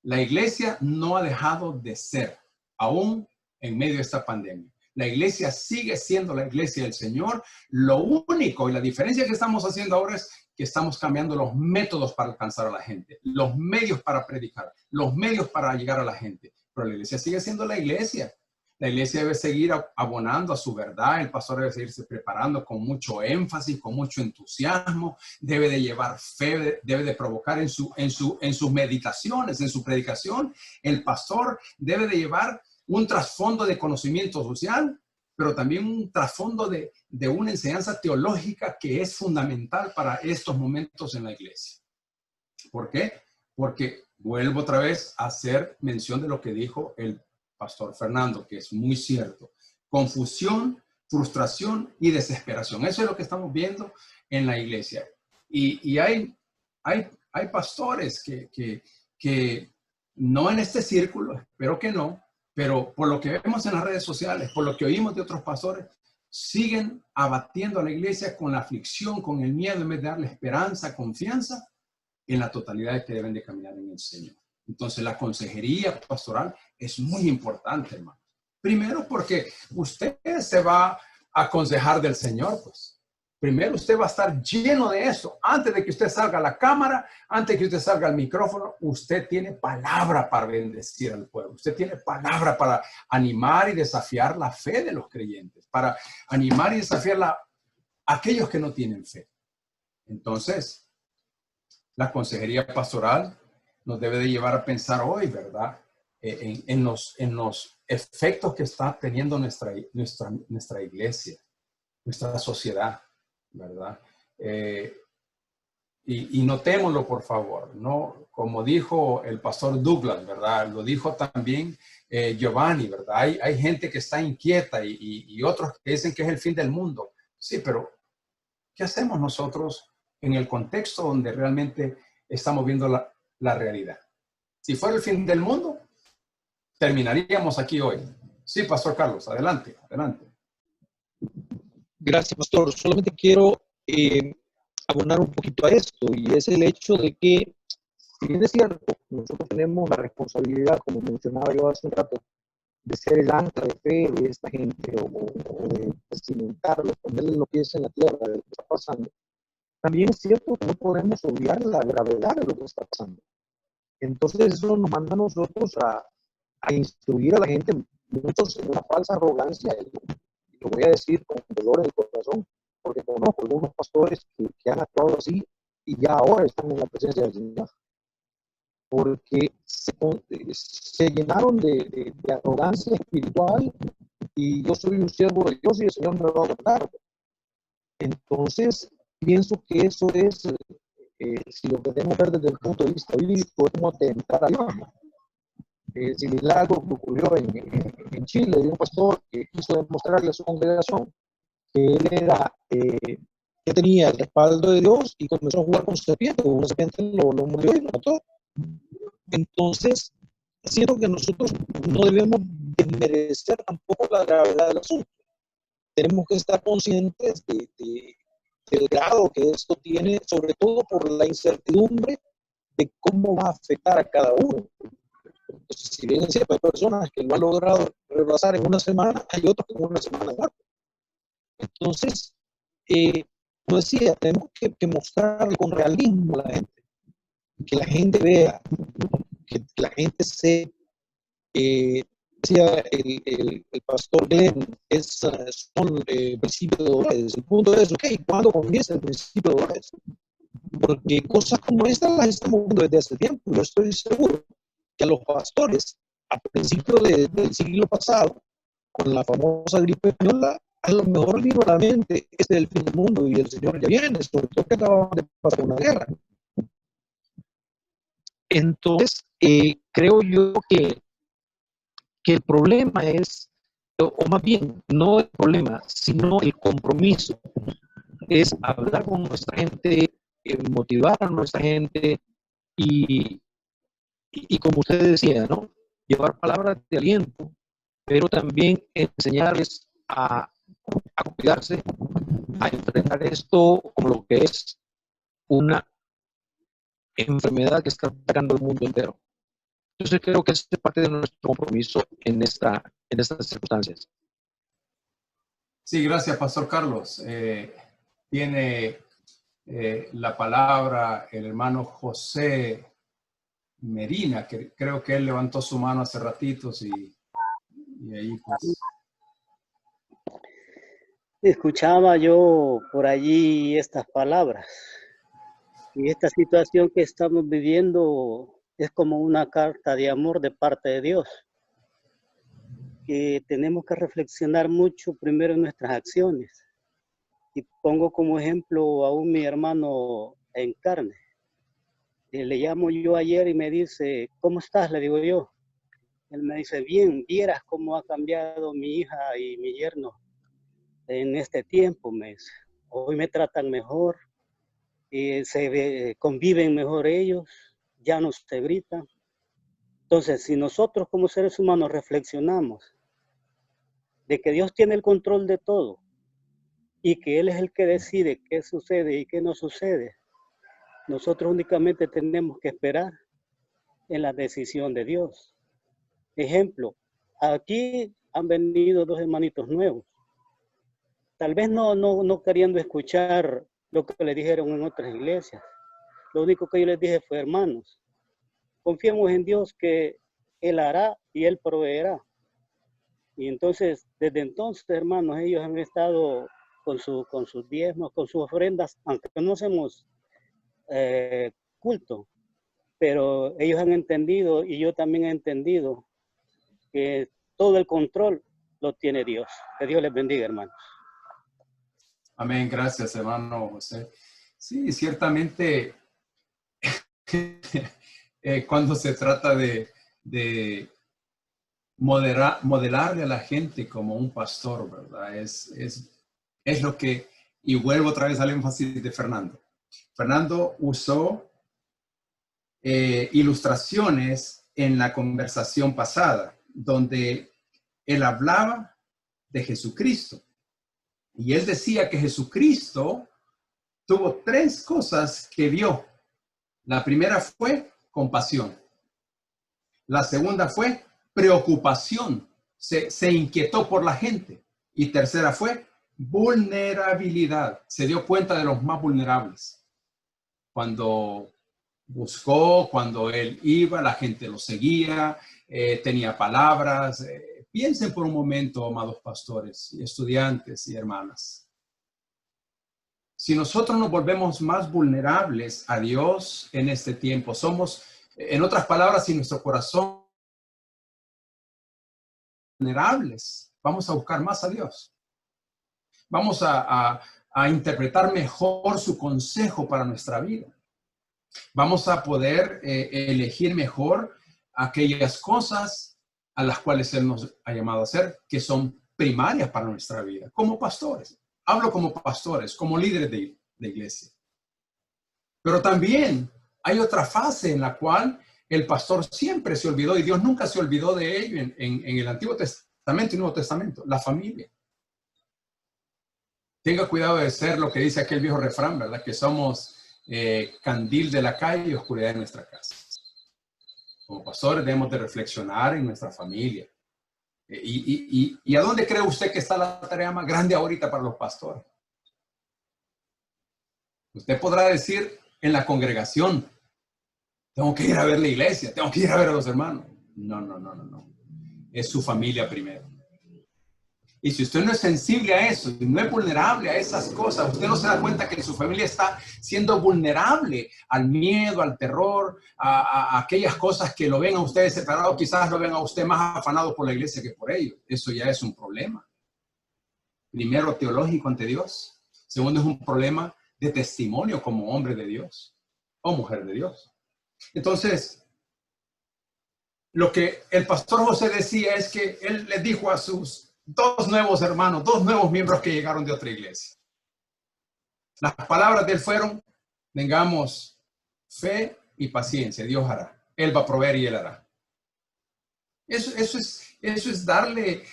la iglesia no ha dejado de ser, aún en medio de esta pandemia. La iglesia sigue siendo la iglesia del Señor. Lo único y la diferencia que estamos haciendo ahora es que estamos cambiando los métodos para alcanzar a la gente, los medios para predicar, los medios para llegar a la gente. Pero la iglesia sigue siendo la iglesia. La iglesia debe seguir abonando a su verdad. El pastor debe seguirse preparando con mucho énfasis, con mucho entusiasmo. Debe de llevar fe, debe de provocar en sus meditaciones, en su predicación. El pastor debe de llevar un trasfondo de conocimiento social, pero también un trasfondo de una enseñanza teológica que es fundamental para estos momentos en la iglesia. ¿Por qué? Porque vuelvo otra vez a hacer mención de lo que dijo el pastor Fernando, que es muy cierto. Confusión frustración y desesperación. Eso es lo que estamos viendo en la iglesia. Y hay pastores que no en este círculo, espero que no, pero por lo que vemos en las redes sociales, por lo que oímos de otros pastores, siguen abatiendo a la iglesia con la aflicción, con el miedo, en vez de darle esperanza, confianza en la totalidad de que deben de caminar en el Señor. Entonces, la consejería pastoral es muy importante, hermano. Primero, porque usted se va a aconsejar del Señor, pues. Primero, usted va a estar lleno de eso. Antes de que usted salga a la cámara, antes de que usted salga al micrófono, usted tiene palabra para bendecir al pueblo. Usted tiene palabra para animar y desafiar la fe de los creyentes, para animar y desafiar a aquellos que no tienen fe. Entonces, la consejería pastoral nos debe de llevar a pensar hoy, ¿verdad? En los efectos que está teniendo nuestra iglesia, nuestra sociedad, ¿verdad? Y notémoslo, por favor, ¿no? Como dijo el pastor Douglas, ¿verdad? Lo dijo también Giovanni, ¿verdad? Hay gente que está inquieta y otros que dicen que es el fin del mundo. Sí, pero ¿qué hacemos nosotros en el contexto donde realmente estamos viendo la realidad? Si fuera el fin del mundo, terminaríamos aquí hoy. Sí, Pastor Carlos, adelante, adelante. Gracias, pastor. Solamente quiero abonar un poquito a esto, y es el hecho de que, si bien es cierto, nosotros tenemos la responsabilidad, como mencionaba yo hace un rato, de ser el ancla de fe de esta gente, o de cimentarlo, ponerle los pies en la tierra de lo que está pasando. También es cierto que no podemos obviar la gravedad de lo que está pasando. Entonces eso nos manda a nosotros a instruir a la gente, muchos en una falsa arrogancia, y lo voy a decir con dolor en el corazón, porque conozco algunos pastores que han actuado así y ya ahora están en la presencia del Señor, porque se llenaron de arrogancia espiritual, y yo soy un siervo de Dios y el Señor me va a guardar. Entonces pienso que eso es, si lo queremos ver desde el punto de vista bíblico, es como atentar a Dios. Si el milagro que ocurrió en Chile de un pastor que quiso demostrarle a su congregación que él que tenía el respaldo de Dios, y comenzó a jugar con serpientes, una serpiente lo murió y lo mató. Entonces, siento que nosotros no debemos desmerecer tampoco la gravedad del asunto. Tenemos que estar conscientes del grado que esto tiene, sobre todo por la incertidumbre de cómo va a afectar a cada uno. Entonces, si bien es cierto, hay personas que lo han logrado rebasar en una semana, hay otros que en una semana más. Entonces, como decía, tenemos que mostrar con realismo a la gente, que la gente vea, que la gente se decía el pastor Glenn, son principios de dolores. El punto es, ok, ¿cuándo comienza el principio de dolores? Porque cosas como estas las estamos viendo desde hace tiempo. Yo estoy seguro que a los pastores, a principios del siglo pasado, con la famosa gripe española, a lo mejor vino a la mente, este es el fin del mundo y el Señor ya viene, sobre todo que acababa de pasar una guerra. Entonces, creo yo que el problema es, o más bien, no el problema, sino el compromiso, es hablar con nuestra gente, motivar a nuestra gente y como usted decía, ¿no? Llevar palabras de aliento, pero también enseñarles a cuidarse, a enfrentar esto como lo que es una enfermedad que está atacando el mundo entero. Entonces creo que es parte de nuestro compromiso en estas circunstancias. Sí, gracias, Pastor Carlos. Tiene la palabra el hermano José Medina, que creo que él levantó su mano hace ratitos y ahí pues. Escuchaba yo por allí estas palabras, y esta situación que estamos viviendo es como una carta de amor de parte de Dios, que tenemos que reflexionar mucho primero en nuestras acciones. Y pongo como ejemplo a mi hermano en carne. Le llamo yo ayer y me dice, ¿cómo estás? Le digo yo. Él me dice, bien, vieras cómo ha cambiado mi hija y mi yerno. en este tiempo, hoy me tratan mejor, conviven mejor ellos, ya no se gritan. Entonces, si nosotros como seres humanos reflexionamos de que Dios tiene el control de todo y que Él es el que decide qué sucede y qué no sucede, nosotros únicamente tenemos que esperar en la decisión de Dios. Ejemplo, aquí han venido 2 hermanitos nuevos. Tal vez no queriendo escuchar lo que le dijeron en otras iglesias. Lo único que yo les dije fue, hermanos, confiemos en Dios que Él hará y Él proveerá. Y entonces, desde entonces, hermanos, ellos han estado con sus diezmos, con sus ofrendas, aunque no hacemos culto, pero ellos han entendido y yo también he entendido que todo el control lo tiene Dios. Que Dios les bendiga, hermanos. Amén. Gracias, hermano José. Sí, ciertamente, cuando se trata de modelarle a la gente como un pastor, ¿verdad? Es lo que, y vuelvo otra vez al énfasis de Fernando. Fernando usó ilustraciones en la conversación pasada, donde él hablaba de Jesucristo. Y él decía que Jesucristo tuvo 3 cosas que vio. La primera fue compasión. La segunda fue preocupación. Se inquietó por la gente. Y tercera fue vulnerabilidad. Se dio cuenta de los más vulnerables. Cuando buscó, cuando él iba, la gente lo seguía, tenía palabras. Piensen por un momento, amados pastores y estudiantes y hermanas. Si nosotros nos volvemos más vulnerables a Dios en este tiempo, somos, en otras palabras, si nuestro corazón es vulnerables, vamos a buscar más a Dios. Vamos a interpretar mejor su consejo para nuestra vida. Vamos a poder elegir mejor aquellas cosas a las cuales Él nos ha llamado a hacer, que son primarias para nuestra vida, como pastores. Hablo como pastores, como líderes de iglesia. Pero también hay otra fase en la cual el pastor siempre se olvidó, y Dios nunca se olvidó de ello en el Antiguo Testamento y Nuevo Testamento, la familia. Tenga cuidado de ser lo que dice aquel viejo refrán, ¿verdad? Que somos candil de la calle y oscuridad de nuestra casa. Como pastores debemos de reflexionar en nuestra familia. ¿Y a dónde cree usted que está la tarea más grande ahorita para los pastores? Usted podrá decir en la congregación, tengo que ir a ver la iglesia, tengo que ir a ver a los hermanos. No. Es su familia primero. Y si usted no es sensible a eso, y no es vulnerable a esas cosas, usted no se da cuenta que su familia está siendo vulnerable al miedo, al terror, a aquellas cosas que lo ven a usted separado, quizás lo ven a usted más afanado por la iglesia que por ellos. Eso ya es un problema. Primero, teológico ante Dios. Segundo, es un problema de testimonio como hombre de Dios o mujer de Dios. Entonces, lo que el pastor José decía es que él le dijo a sus 2 nuevos hermanos, 2 nuevos miembros que llegaron de otra iglesia. Las palabras de él fueron, tengamos fe y paciencia, Dios hará. Él va a proveer y Él hará. Eso es darle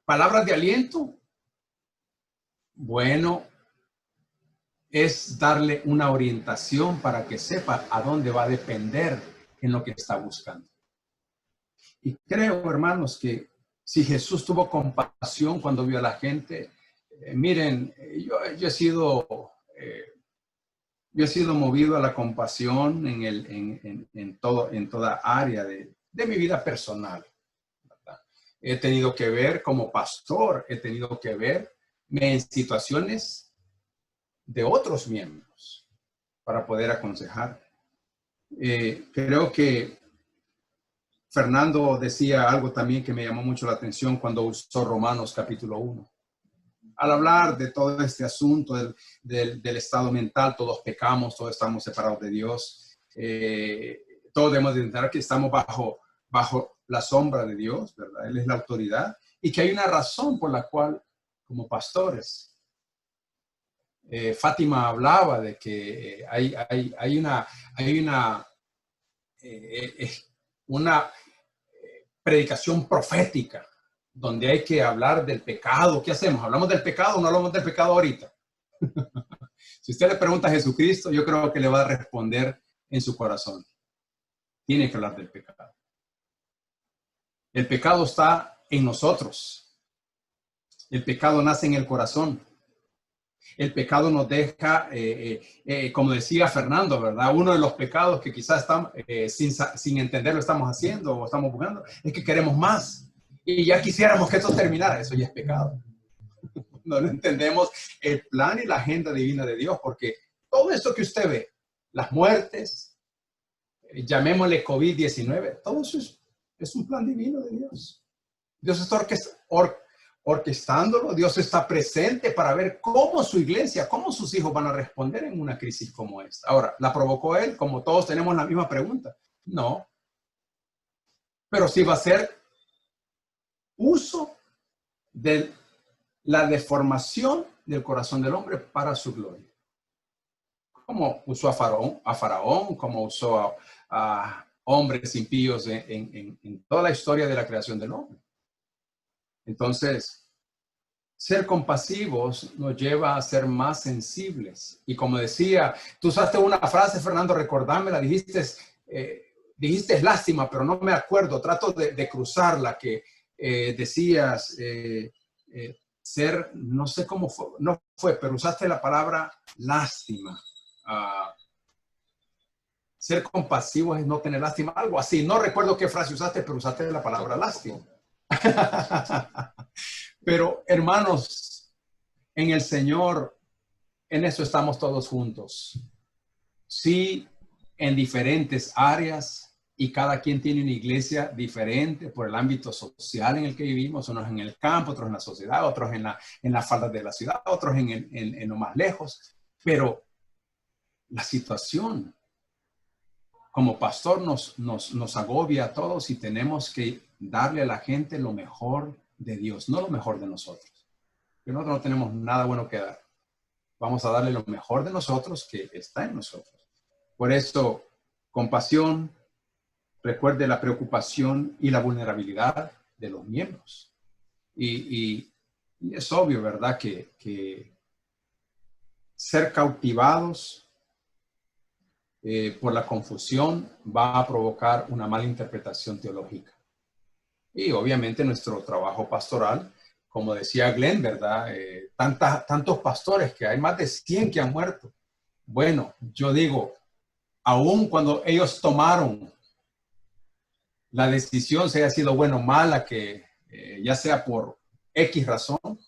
palabras de aliento. Bueno, es darle una orientación para que sepa a dónde va a depender en lo que está buscando. Y creo, hermanos, que si Jesús tuvo compasión cuando vio a la gente, miren, yo he sido movido a la compasión en toda área de mi vida personal, ¿verdad? He tenido que ver como pastor, he tenido que verme en situaciones de otros miembros para poder aconsejar. Creo que Fernando decía algo también que me llamó mucho la atención cuando usó Romanos capítulo 1. Al hablar de todo este asunto del estado mental, todos pecamos, todos estamos separados de Dios. Todos debemos de entender que estamos bajo la sombra de Dios, ¿verdad? Él es la autoridad y que hay una razón por la cual como pastores. Fátima hablaba de que hay una predicación profética donde hay que hablar del pecado. ¿Qué hacemos? ¿Hablamos del pecado o no hablamos del pecado ahorita? Si usted le pregunta a Jesucristo, yo creo que le va a responder en su corazón. Tiene que hablar del pecado. El pecado está en nosotros. El pecado nace en el corazón. El pecado nos deja, como decía Fernando, ¿verdad? Uno de los pecados que quizás estamos, sin entenderlo estamos haciendo o estamos buscando, es que queremos más. Y ya quisiéramos que esto terminara. Eso ya es pecado. No entendemos el plan y la agenda divina de Dios, porque todo esto que usted ve, las muertes, llamémosle COVID-19, todo eso es un plan divino de Dios. Dios está orquestándolo, Dios está presente para ver cómo su iglesia, cómo sus hijos van a responder en una crisis como esta. Ahora, ¿la provocó él? Como todos tenemos la misma pregunta. No. Pero sí va a ser uso de la deformación del corazón del hombre para su gloria. Como usó a Faraón, como usó a hombres impíos en toda la historia de la creación del hombre. Entonces, ser compasivos nos lleva a ser más sensibles. Y como decía, tú usaste una frase, Fernando, recordámela, dijiste lástima, pero no me acuerdo, trato de cruzarla, que decías ser, no sé cómo fue, no fue, pero usaste la palabra lástima. Ser compasivo es no tener lástima, algo así. No recuerdo qué frase usaste, pero usaste la palabra lástima. Pero hermanos, en el Señor, en eso estamos todos juntos. Sí, en diferentes áreas, y cada quien tiene una iglesia diferente por el ámbito social en el que vivimos, unos en el campo, otros en la sociedad, otros en las faldas de la ciudad, otros en lo más lejos. Pero la situación como pastor nos agobia a todos y tenemos que darle a la gente lo mejor de Dios, no lo mejor de nosotros. Porque nosotros no tenemos nada bueno que dar. Vamos a darle lo mejor de nosotros que está en nosotros. Por eso, compasión, recuerde la preocupación y la vulnerabilidad de los miembros. Y es obvio, ¿verdad? Que ser cautivados por la confusión va a provocar una mala interpretación teológica. Y obviamente nuestro trabajo pastoral, como decía Glenn, ¿verdad? Tantos pastores que hay más de 100 que han muerto. Bueno, yo digo, aún cuando ellos tomaron la decisión, si haya sido buena o mala, que ya sea por X razón,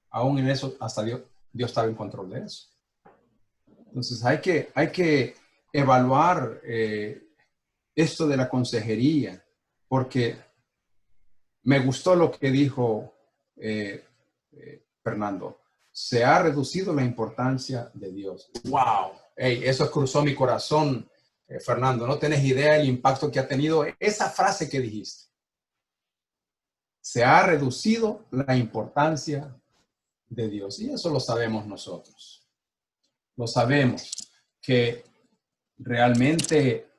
aún en eso hasta Dios estaba en control de eso. Entonces hay que evaluar esto de la consejería, porque me gustó lo que dijo Fernando. Se ha reducido la importancia de Dios. ¡Wow! Hey, eso cruzó mi corazón, Fernando. No tenés idea del impacto que ha tenido esa frase que dijiste. Se ha reducido la importancia de Dios. Y eso lo sabemos nosotros. Lo sabemos que realmente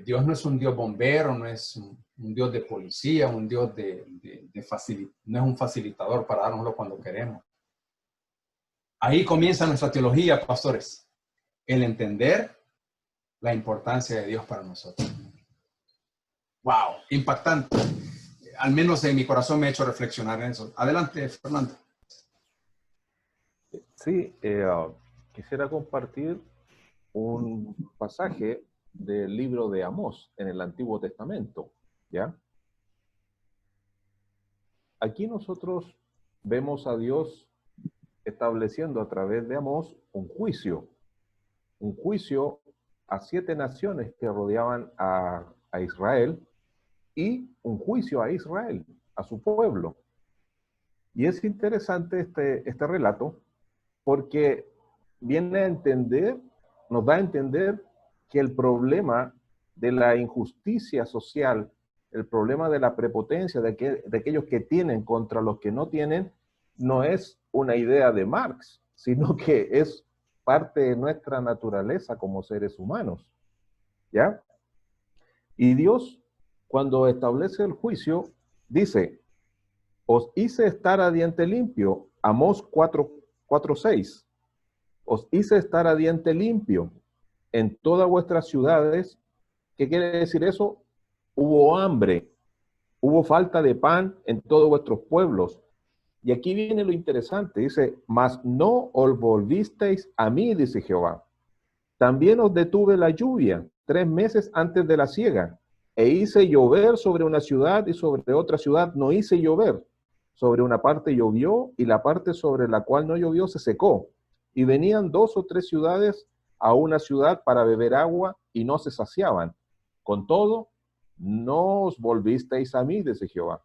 Dios no es un Dios bombero, no es un Dios de policía, un Dios no es un facilitador para dárnoslo cuando queremos. Ahí comienza nuestra teología, pastores. El entender la importancia de Dios para nosotros. ¡Wow! Impactante. Al menos en mi corazón me ha hecho reflexionar en eso. Adelante, Fernando. Sí, quisiera compartir un pasaje del libro de Amós en el Antiguo Testamento, ¿ya? Aquí nosotros vemos a Dios estableciendo a través de Amós un juicio a 7 naciones que rodeaban a Israel y un juicio a Israel, a su pueblo. Y es interesante este relato porque viene a entender, nos da a entender que el problema de la injusticia social, el problema de la prepotencia de aquellos que tienen contra los que no tienen, no es una idea de Marx, sino que es parte de nuestra naturaleza como seres humanos, ¿ya? Y Dios, cuando establece el juicio, dice, os hice estar a diente limpio, Amós 4:6, os hice estar a diente limpio en todas vuestras ciudades. ¿Qué quiere decir eso? Hubo hambre, hubo falta de pan en todos vuestros pueblos. Y aquí viene lo interesante, dice, mas no os volvisteis a mí, dice Jehová. También os detuve la lluvia 3 meses antes de la siega, e hice llover sobre una ciudad y sobre otra ciudad no hice llover. Sobre una parte llovió y la parte sobre la cual no llovió se secó. Y venían 2 o 3 ciudades a una ciudad para beber agua y no se saciaban. Con todo, no os volvisteis a mí, dice Jehová.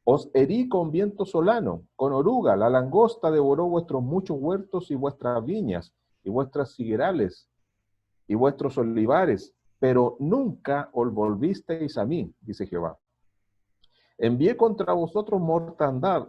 Os herí con viento solano, con oruga, la langosta devoró vuestros muchos huertos y vuestras viñas, y vuestras higuerales, y vuestros olivares, pero nunca os volvisteis a mí, dice Jehová. Envié contra vosotros mortandad,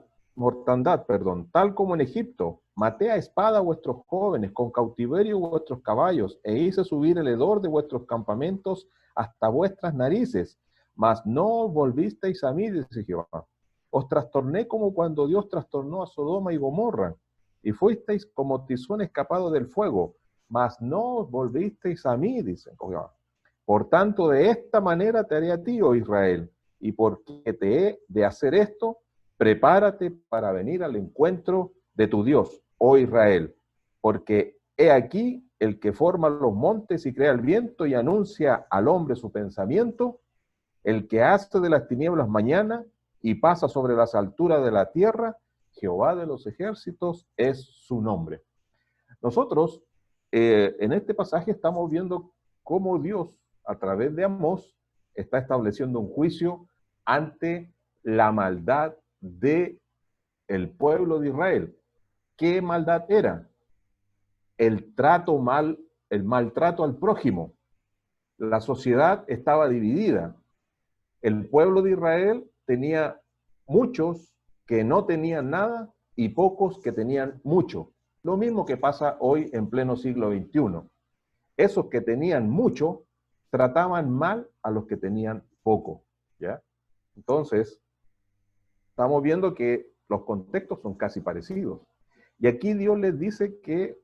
tal como en Egipto. Maté a espada a vuestros jóvenes, con cautiverio vuestros caballos, e hice subir el hedor de vuestros campamentos hasta vuestras narices. Mas no volvisteis a mí, dice Jehová. Os trastorné como cuando Dios trastornó a Sodoma y Gomorra, y fuisteis como tizón escapado del fuego, mas no volvisteis a mí, dice Jehová. Por tanto, de esta manera te haré a ti, oh Israel, y porque te he de hacer esto, prepárate para venir al encuentro de tu Dios, oh Israel, porque he aquí el que forma los montes y crea el viento y anuncia al hombre su pensamiento, el que hace de las tinieblas mañana y pasa sobre las alturas de la tierra, Jehová de los ejércitos es su nombre. Nosotros en este pasaje estamos viendo cómo Dios, a través de Amós, está estableciendo un juicio ante la maldad de el pueblo de Israel. ¿Qué maldad era? El maltrato al prójimo. La sociedad estaba dividida. El pueblo de Israel tenía muchos que no tenían nada y pocos que tenían mucho. Lo mismo que pasa hoy en pleno siglo XXI. Esos que tenían mucho trataban mal a los que tenían poco, ¿ya? Entonces, estamos viendo que los contextos son casi parecidos. Y aquí Dios les dice que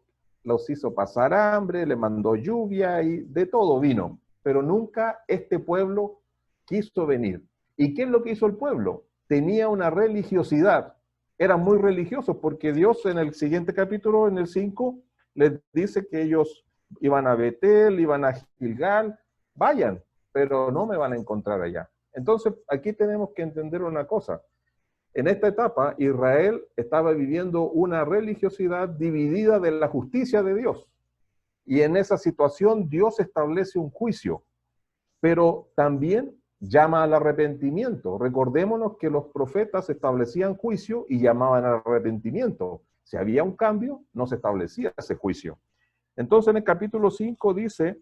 los hizo pasar hambre, le mandó lluvia y de todo vino. Pero nunca este pueblo quiso venir. ¿Y qué es lo que hizo el pueblo? Tenía una religiosidad. Eran muy religiosos porque Dios en el siguiente capítulo, en el 5, les dice que ellos iban a Betel, iban a Gilgal, vayan, pero no me van a encontrar allá. Entonces, aquí tenemos que entender una cosa. En esta etapa, Israel estaba viviendo una religiosidad dividida de la justicia de Dios. Y en esa situación, Dios establece un juicio, pero también llama al arrepentimiento. Recordémonos que los profetas establecían juicio y llamaban al arrepentimiento. Si había un cambio, no se establecía ese juicio. Entonces, en el capítulo 5 dice,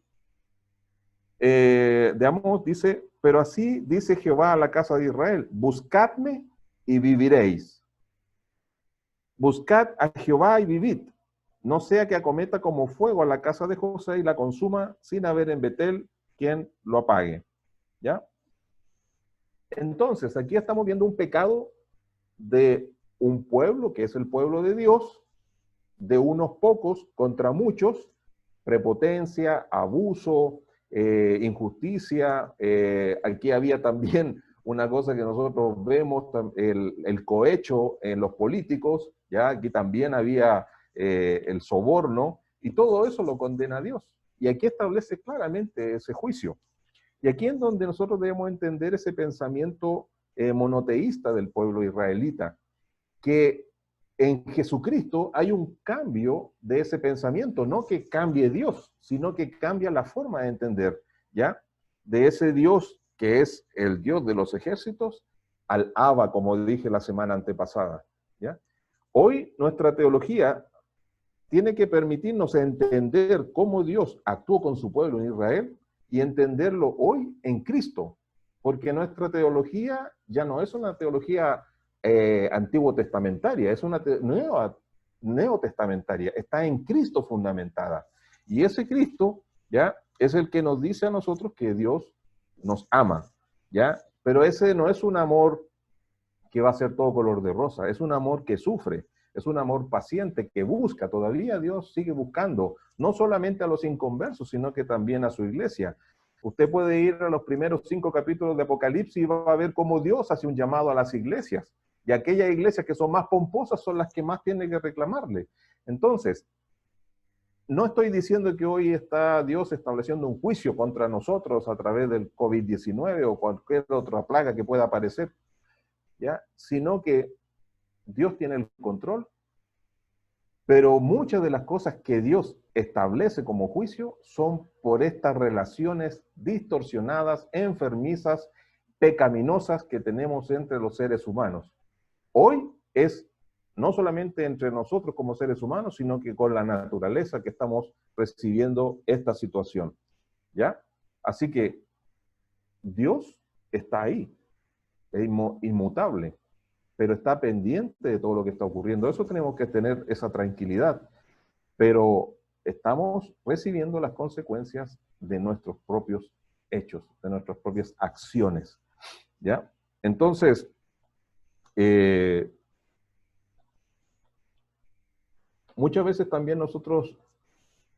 de Amós dice, pero así dice Jehová a la casa de Israel, buscadme y viviréis. Buscad a Jehová y vivid. No sea que acometa como fuego a la casa de José y la consuma sin haber en Betel quien lo apague. ¿Ya? Entonces, aquí estamos viendo un pecado de un pueblo, que es el pueblo de Dios, de unos pocos contra muchos, prepotencia, abuso, injusticia. Aquí había también una cosa que nosotros vemos, el cohecho en los políticos, ya aquí también había el soborno, y todo eso lo condena Dios. Y aquí establece claramente ese juicio. Y aquí es donde nosotros debemos entender ese pensamiento monoteísta del pueblo israelita, que en Jesucristo hay un cambio de ese pensamiento, no que cambie Dios, sino que cambia la forma de entender, ¿ya? De ese Dios que es el Dios de los ejércitos, al Abba, como dije la semana antepasada, ¿ya? Hoy nuestra teología tiene que permitirnos entender cómo Dios actuó con su pueblo en Israel y entenderlo hoy en Cristo, porque nuestra teología ya no es una teología antiguo testamentaria, es una nueva neotestamentaria, está en Cristo fundamentada. Y ese Cristo, ¿ya? Es el que nos dice a nosotros que Dios nos ama, ¿ya? Pero ese no es un amor que va a ser todo color de rosa, es un amor que sufre, es un amor paciente que busca, todavía Dios sigue buscando, no solamente a los inconversos, sino que también a su iglesia. Usted puede ir a los primeros 5 capítulos de Apocalipsis y va a ver cómo Dios hace un llamado a las iglesias. Y aquellas iglesias que son más pomposas son las que más tienen que reclamarle. Entonces, no estoy diciendo que hoy está Dios estableciendo un juicio contra nosotros a través del COVID-19 o cualquier otra plaga que pueda aparecer, ¿ya? Sino que Dios tiene el control, pero muchas de las cosas que Dios establece como juicio son por estas relaciones distorsionadas, enfermizas, pecaminosas que tenemos entre los seres humanos. Hoy es no solamente entre nosotros como seres humanos, sino que con la naturaleza que estamos recibiendo esta situación, ¿ya? Así que Dios está ahí, es inmutable, pero está pendiente de todo lo que está ocurriendo. Eso tenemos que tener esa tranquilidad, pero estamos recibiendo las consecuencias de nuestros propios hechos, de nuestras propias acciones, ¿ya? Entonces, muchas veces también nosotros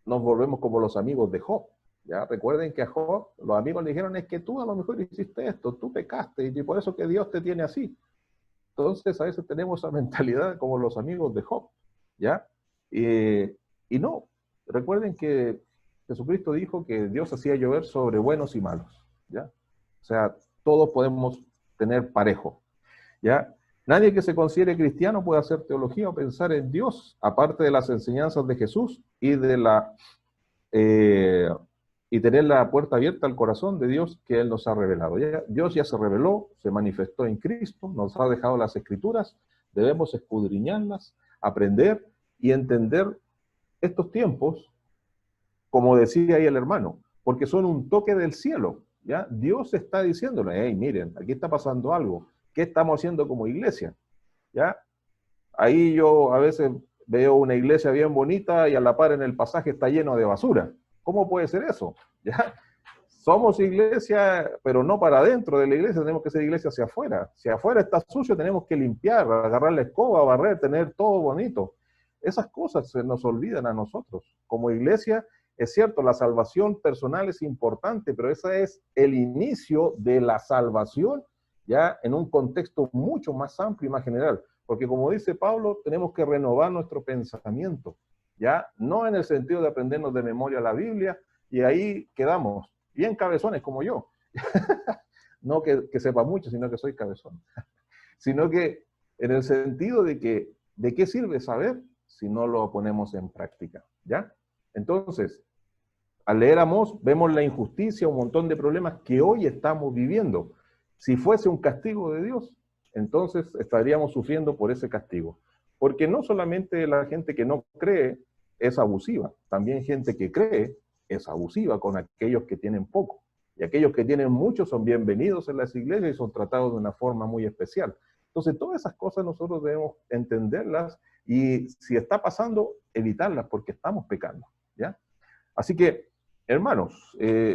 nos volvemos como los amigos de Job, ¿ya? Recuerden que a Job los amigos le dijeron, es que tú a lo mejor hiciste esto, tú pecaste, y por eso que Dios te tiene así. Entonces a veces tenemos esa mentalidad como los amigos de Job, ¿ya? Y no, recuerden que Jesucristo dijo que Dios hacía llover sobre buenos y malos, ¿ya? O sea, todos podemos tener parejo, ¿ya? Nadie que se considere cristiano puede hacer teología o pensar en Dios, aparte de las enseñanzas de Jesús y de y tener la puerta abierta al corazón de Dios que Él nos ha revelado. Dios ya se reveló, se manifestó en Cristo, nos ha dejado las Escrituras, debemos escudriñarlas, aprender y entender estos tiempos, como decía ahí el hermano, porque son un toque del cielo, ¿ya? Dios está diciéndole, hey, miren, aquí está pasando algo, ¿qué estamos haciendo como iglesia? ¿Ya? Ahí yo a veces veo una iglesia bien bonita y a la par en el pasaje está lleno de basura. ¿Cómo puede ser eso? ¿Ya? Somos iglesia, pero no para adentro de la iglesia, tenemos que ser iglesia hacia afuera. Si afuera está sucio, tenemos que limpiar, agarrar la escoba, barrer, tener todo bonito. Esas cosas se nos olvidan a nosotros. Como iglesia, es cierto, la salvación personal es importante, pero ese es el inicio de la salvación, ya en un contexto mucho más amplio y más general. Porque como dice Pablo, tenemos que renovar nuestro pensamiento, ya no en el sentido de aprendernos de memoria la Biblia, y ahí quedamos, bien cabezones como yo. No que sepa mucho, sino que soy cabezón. Sino que en el sentido de que, ¿de qué sirve saber si no lo ponemos en práctica? ¿Ya? Entonces, al leer Amós, vemos la injusticia, un montón de problemas que hoy estamos viviendo. Si fuese un castigo de Dios, entonces estaríamos sufriendo por ese castigo. Porque no solamente la gente que no cree es abusiva, también gente que cree es abusiva con aquellos que tienen poco. Y aquellos que tienen mucho son bienvenidos en las iglesias y son tratados de una forma muy especial. Entonces, todas esas cosas nosotros debemos entenderlas y si está pasando, evitarlas porque estamos pecando, ¿ya? Así que, hermanos,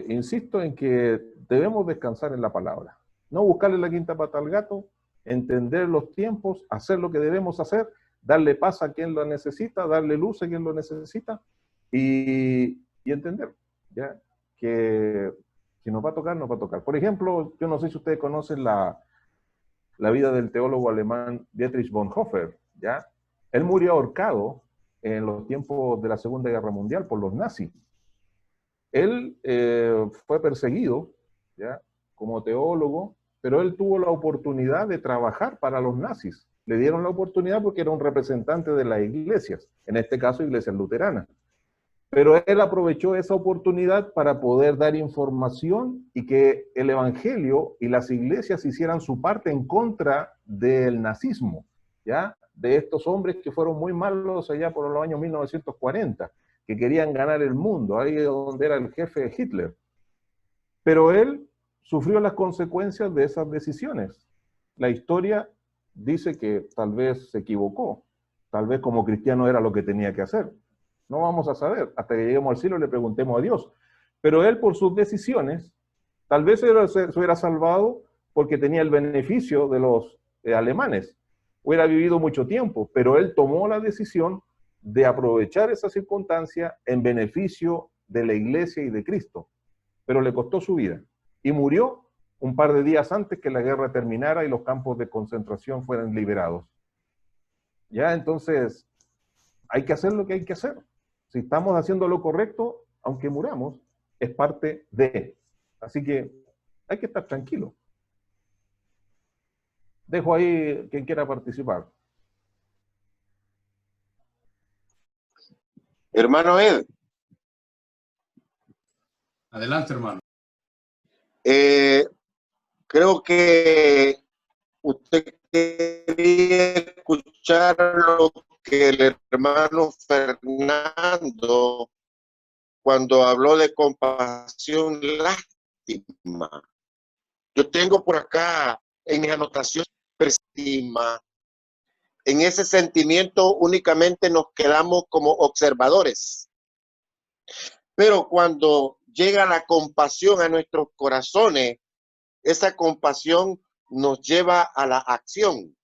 insisto en que debemos descansar en la palabra. No buscarle la quinta pata al gato, entender los tiempos, hacer lo que debemos hacer, darle paz a quien lo necesita, darle luz a quien lo necesita y entender, ¿ya? Que nos va a tocar, nos va a tocar. Por ejemplo, yo no sé si ustedes conocen la vida del teólogo alemán Dietrich Bonhoeffer, ¿ya? Él murió ahorcado en los tiempos de la Segunda Guerra Mundial por los nazis. Él fue perseguido, ¿ya? Como teólogo, pero él tuvo la oportunidad de trabajar para los nazis. Le dieron la oportunidad porque era un representante de las iglesias, en este caso iglesias luteranas. Pero él aprovechó esa oportunidad para poder dar información y que el evangelio y las iglesias hicieran su parte en contra del nazismo, ¿ya? De estos hombres que fueron muy malos allá por los años 1940, que querían ganar el mundo, ahí donde era el jefe Hitler. Pero él sufrió las consecuencias de esas decisiones. La historia dice que tal vez se equivocó, tal vez como cristiano era lo que tenía que hacer. No vamos a saber, hasta que lleguemos al cielo y le preguntemos a Dios. Pero él, por sus decisiones, tal vez se hubiera salvado porque tenía el beneficio de los alemanes. Hubiera vivido mucho tiempo, pero él tomó la decisión de aprovechar esa circunstancia en beneficio de la iglesia y de Cristo. Pero le costó su vida y murió un par de días antes que la guerra terminara y los campos de concentración fueran liberados. Ya, entonces, hay que hacer lo que hay que hacer. Si estamos haciendo lo correcto, aunque muramos, es parte de. Así que hay que estar tranquilo. Dejo ahí quien quiera participar. Hermano Ed. Adelante, hermano. Creo que usted quería escuchar lo que el hermano Fernando, cuando habló de compasión, lástima. Yo tengo por acá en mis anotaciones, lástima. En ese sentimiento únicamente nos quedamos como observadores. Pero cuando llega la compasión a nuestros corazones, esa compasión nos lleva a la acción.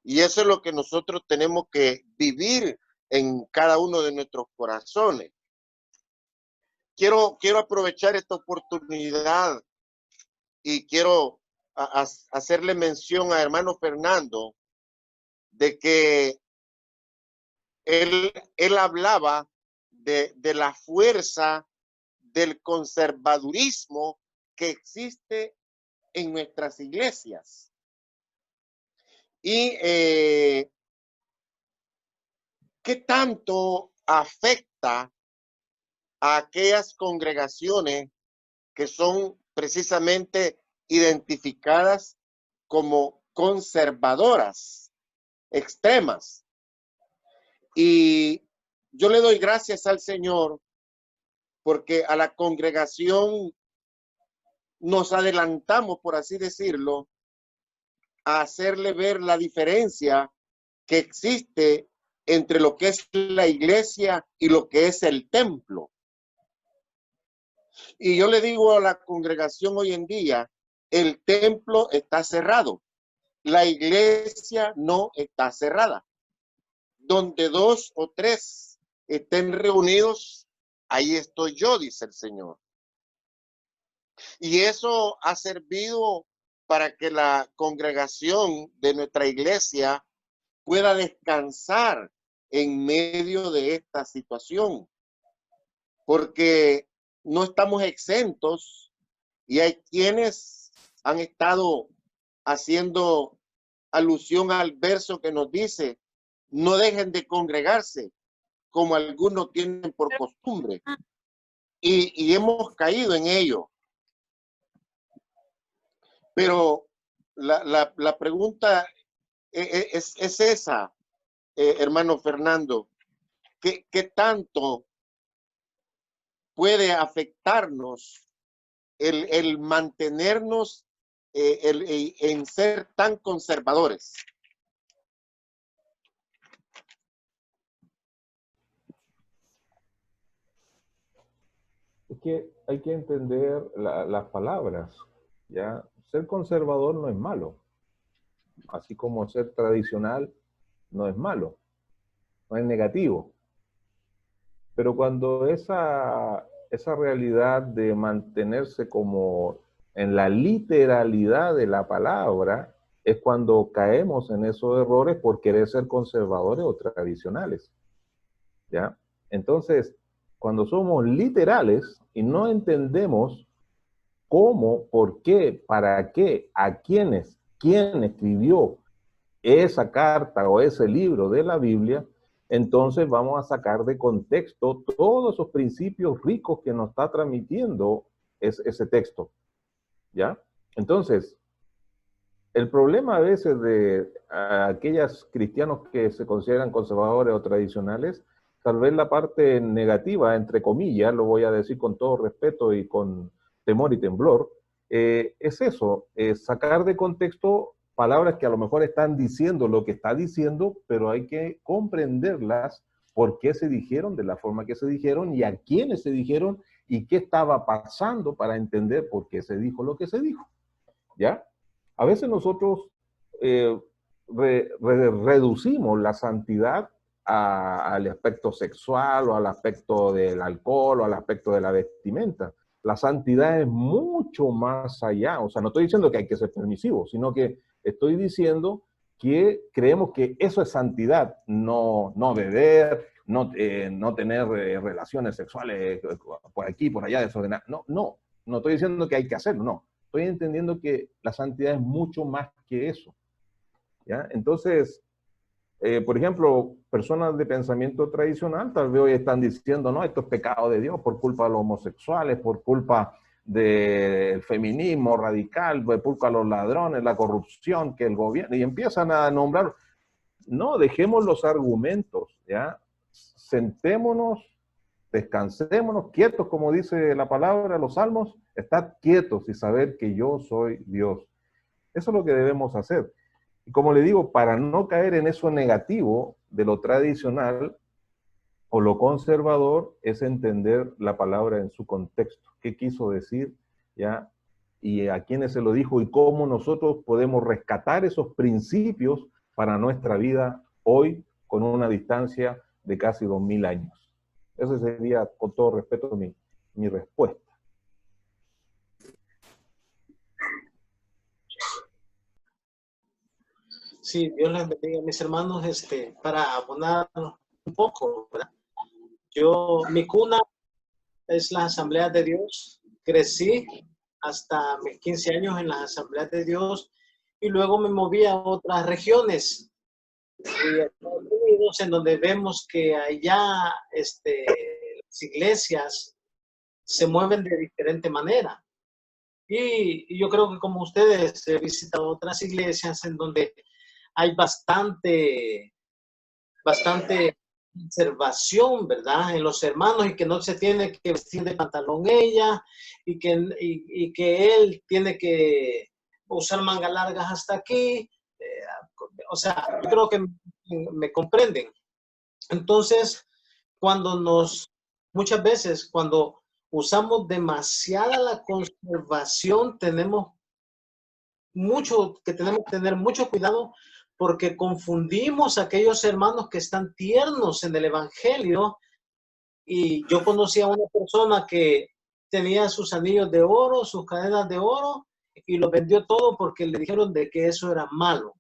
Y eso es lo que nosotros tenemos que vivir en cada uno de nuestros corazones. Quiero aprovechar esta oportunidad y quiero hacerle mención a hermano Fernando de que él hablaba de la fuerza del conservadurismo que existe en nuestras iglesias. Y ¿qué tanto afecta a aquellas congregaciones que son precisamente identificadas como conservadoras, extremas? Y yo le doy gracias al Señor porque a la congregación nos adelantamos, por así decirlo, a hacerle ver la diferencia que existe entre lo que es la iglesia y lo que es el templo. Y yo le digo a la congregación hoy en día, el templo está cerrado, la iglesia no está cerrada. Donde 2 o 3 estén reunidos, ahí estoy yo, dice el Señor. Y eso ha servido para que la congregación de nuestra iglesia pueda descansar en medio de esta situación. Porque no estamos exentos y hay quienes han estado haciendo alusión al verso que nos dice, no dejen de congregarse como algunos tienen por costumbre. Y hemos caído en ello. Pero la pregunta es esa, hermano Fernando. ¿Qué tanto puede afectarnos el mantenernos en ser tan conservadores? Es que hay que entender las palabras, ¿ya? Ser conservador no es malo, así como ser tradicional no es malo, no es negativo. Pero cuando esa realidad de mantenerse como en la literalidad de la palabra, es cuando caemos en esos errores por querer ser conservadores o tradicionales, ¿ya? Entonces, cuando somos literales y no entendemos cómo, por qué, para qué, a quiénes, quién escribió esa carta o ese libro de la Biblia, entonces vamos a sacar de contexto todos esos principios ricos que nos está transmitiendo ese texto, ¿ya? Entonces, el problema a veces de aquellos cristianos que se consideran conservadores o tradicionales, tal vez la parte negativa, entre comillas, lo voy a decir con todo respeto y con temor y temblor, es eso, sacar de contexto palabras que a lo mejor están diciendo lo que está diciendo, pero hay que comprenderlas, por qué se dijeron de la forma que se dijeron y a quiénes se dijeron y qué estaba pasando para entender por qué se dijo lo que se dijo. ¿Ya? A veces nosotros reducimos la santidad al aspecto sexual o al aspecto del alcohol o al aspecto de la vestimenta. La santidad es mucho más allá. O sea, no estoy diciendo que hay que ser permisivo, sino que estoy diciendo que creemos que eso es santidad, no beber, no tener relaciones sexuales por aquí, por allá, desordenadas. No estoy diciendo que hay que hacerlo, no. Estoy entendiendo que la santidad es mucho más que eso. ¿Ya? Entonces, por ejemplo, personas de pensamiento tradicional tal vez hoy están diciendo, no, esto es pecado de Dios por culpa de los homosexuales, por culpa del feminismo radical, por culpa de los ladrones, la corrupción, que el gobierno, y empiezan a nombrar. No, dejemos los argumentos, ¿ya? Sentémonos, descansémonos, quietos, como dice la palabra, los salmos, estad quietos y saber que yo soy Dios. Eso es lo que debemos hacer. Y como le digo, para no caer en eso negativo de lo tradicional o lo conservador, es entender la palabra en su contexto. ¿Qué quiso decir? ¿Ya? Y a quiénes se lo dijo y cómo nosotros podemos rescatar esos principios para nuestra vida hoy con una distancia de casi 2000 años. Esa sería, con todo respeto, mi respuesta. Sí, Dios les bendiga, mis hermanos, para abonar un poco, ¿verdad? Mi cuna es la Asamblea de Dios. Crecí hasta mis 15 años en las Asambleas de Dios y luego me moví a otras regiones y Estados Unidos, en donde vemos que allá las iglesias se mueven de diferente manera. Y yo creo que como ustedes he visitado otras iglesias en donde hay bastante conservación, ¿verdad? En los hermanos, y que no se tiene que vestir de pantalón ella, y que él tiene que usar manga largas hasta aquí. O sea, yo creo que me comprenden. Entonces, muchas veces cuando usamos demasiada la conservación, tenemos que tener mucho cuidado, porque confundimos a aquellos hermanos que están tiernos en el evangelio. Y yo conocí a una persona que tenía sus anillos de oro, sus cadenas de oro, y lo vendió todo porque le dijeron de que eso era malo.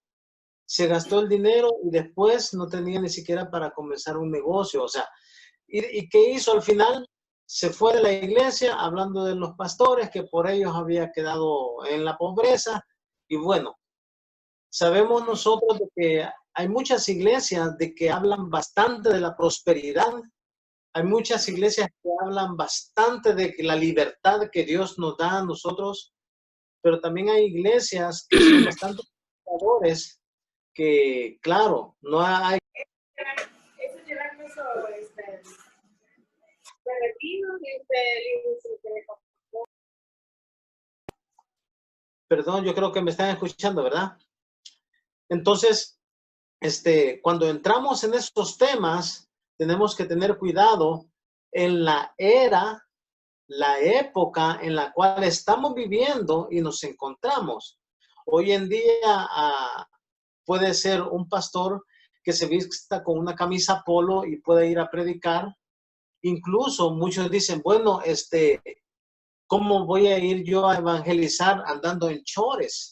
Se gastó el dinero y después no tenía ni siquiera para comenzar un negocio. O sea, ¿y qué hizo al final? Se fue de la iglesia hablando de los pastores, que por ellos había quedado en la pobreza. Y bueno, sabemos nosotros de que hay muchas iglesias de que hablan bastante de la prosperidad. Hay muchas iglesias que hablan bastante de la libertad que Dios nos da a nosotros, pero también hay iglesias que son bastante conservadores, que claro, no hay... Perdón, yo creo que me están escuchando, ¿verdad? Entonces, cuando entramos en estos temas, tenemos que tener cuidado en la época en la cual estamos viviendo y nos encontramos. Hoy en día puede ser un pastor que se vista con una camisa polo y puede ir a predicar. Incluso muchos dicen, bueno, ¿cómo voy a ir yo a evangelizar andando en chores?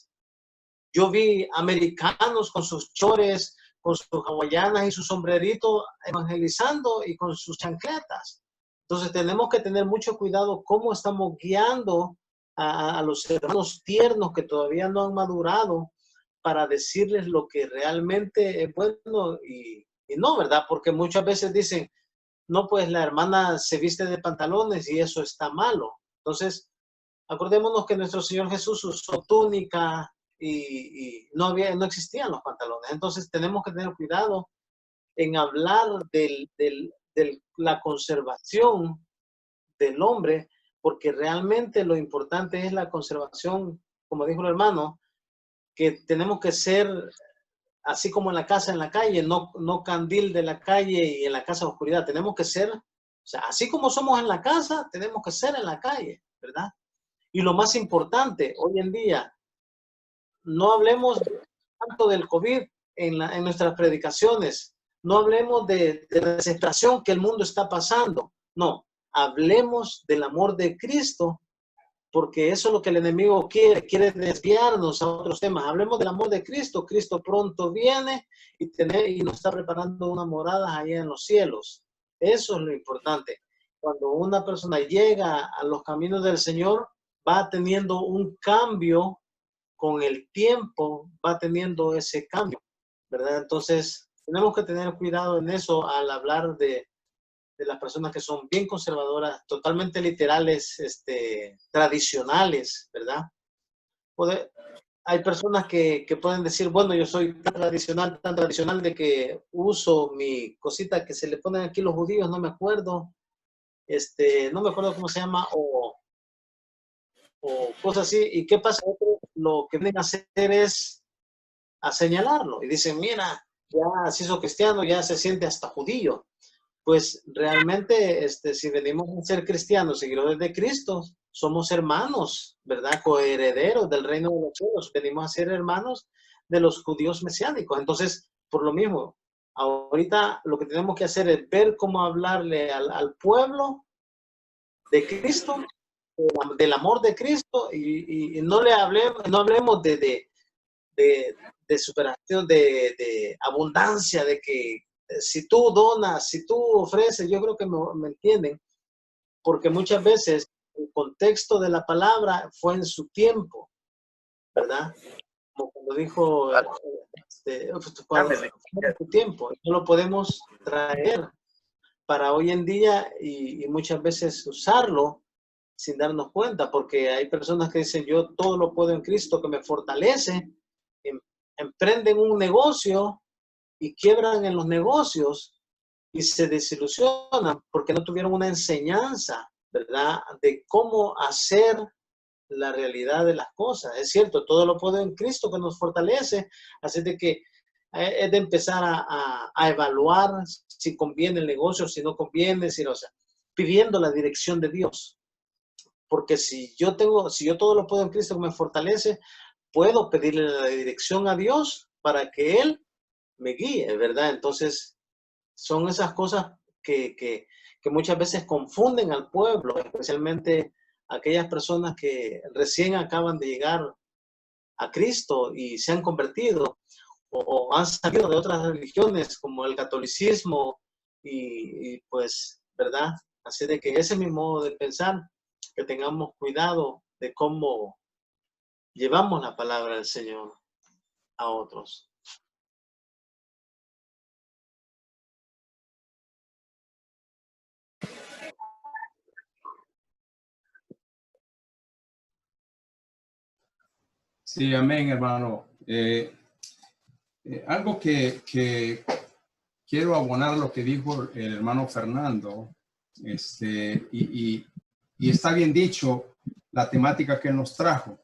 Yo vi americanos con sus chores, con sus hawaianas y su sombrerito evangelizando y con sus chancletas. Entonces tenemos que tener mucho cuidado cómo estamos guiando a los hermanos tiernos que todavía no han madurado, para decirles lo que realmente es bueno y no, ¿verdad? Porque muchas veces dicen, no, pues la hermana se viste de pantalones y eso está malo. Entonces, acordémonos que nuestro Señor Jesús usó túnica y no existían los pantalones. Entonces tenemos que tener cuidado en hablar de la conservación del hombre, porque realmente lo importante es la conservación, como dijo el hermano, que tenemos que ser así como en la casa, en la calle, no candil de la calle y en la casa de oscuridad. Tenemos que ser, o sea, así como somos en la casa, tenemos que ser en la calle, ¿verdad? Y lo más importante, hoy en día, no hablemos tanto del COVID en nuestras predicaciones. No hablemos de la desesperación que el mundo está pasando. No, hablemos del amor de Cristo, porque eso es lo que el enemigo quiere desviarnos a otros temas. Hablemos del amor de Cristo. Cristo pronto viene y nos está preparando una morada allá en los cielos. Eso es lo importante. Cuando una persona llega a los caminos del Señor, va teniendo un cambio con el tiempo, va teniendo ese cambio, ¿verdad? Entonces, tenemos que tener cuidado en eso al hablar de las personas que son bien conservadoras, totalmente literales, tradicionales, ¿verdad? Hay personas que pueden decir, bueno, yo soy tan tradicional de que uso mi cosita que se le ponen aquí los judíos, no me acuerdo, no me acuerdo cómo se llama, o cosas así. ¿Y qué pasa? Lo que vienen a hacer es a señalarlo y dicen, mira, ya se hizo cristiano, ya se siente hasta judío. Pues realmente, si venimos a ser cristianos, seguidores de Cristo, somos hermanos, ¿verdad? Coherederos del reino de los cielos. Venimos a ser hermanos de los judíos mesiánicos. Entonces, por lo mismo, ahorita lo que tenemos que hacer es ver cómo hablarle al pueblo de Cristo, del amor de Cristo, y no hablemos de superación, de abundancia, de que si tú donas, si tú ofreces, yo creo que me entienden, porque muchas veces el contexto de la palabra fue en su tiempo, ¿verdad? Como cuando dijo, cuando fue en su tiempo, no lo podemos traer para hoy en día y muchas veces usarlo sin darnos cuenta, porque hay personas que dicen, yo todo lo puedo en Cristo que me fortalece, emprenden un negocio y quiebran en los negocios y se desilusionan porque no tuvieron una enseñanza, ¿verdad?, de cómo hacer la realidad de las cosas. Es cierto, todo lo puedo en Cristo que nos fortalece, así de que es de empezar a evaluar si conviene el negocio, si no conviene, o sea, pidiendo la dirección de Dios. Porque si yo todo lo puedo en Cristo que me fortalece, puedo pedirle la dirección a Dios para que Él me guíe, ¿verdad? Entonces, son esas cosas que muchas veces confunden al pueblo, especialmente aquellas personas que recién acaban de llegar a Cristo y se han convertido o han salido de otras religiones como el catolicismo y pues, ¿verdad? Así de que ese es mi modo de pensar, que tengamos cuidado de cómo llevamos la palabra del Señor a otros. Sí, amén, hermano. Algo que quiero abonar lo que dijo el hermano Fernando, y está bien dicho la temática que él nos trajo.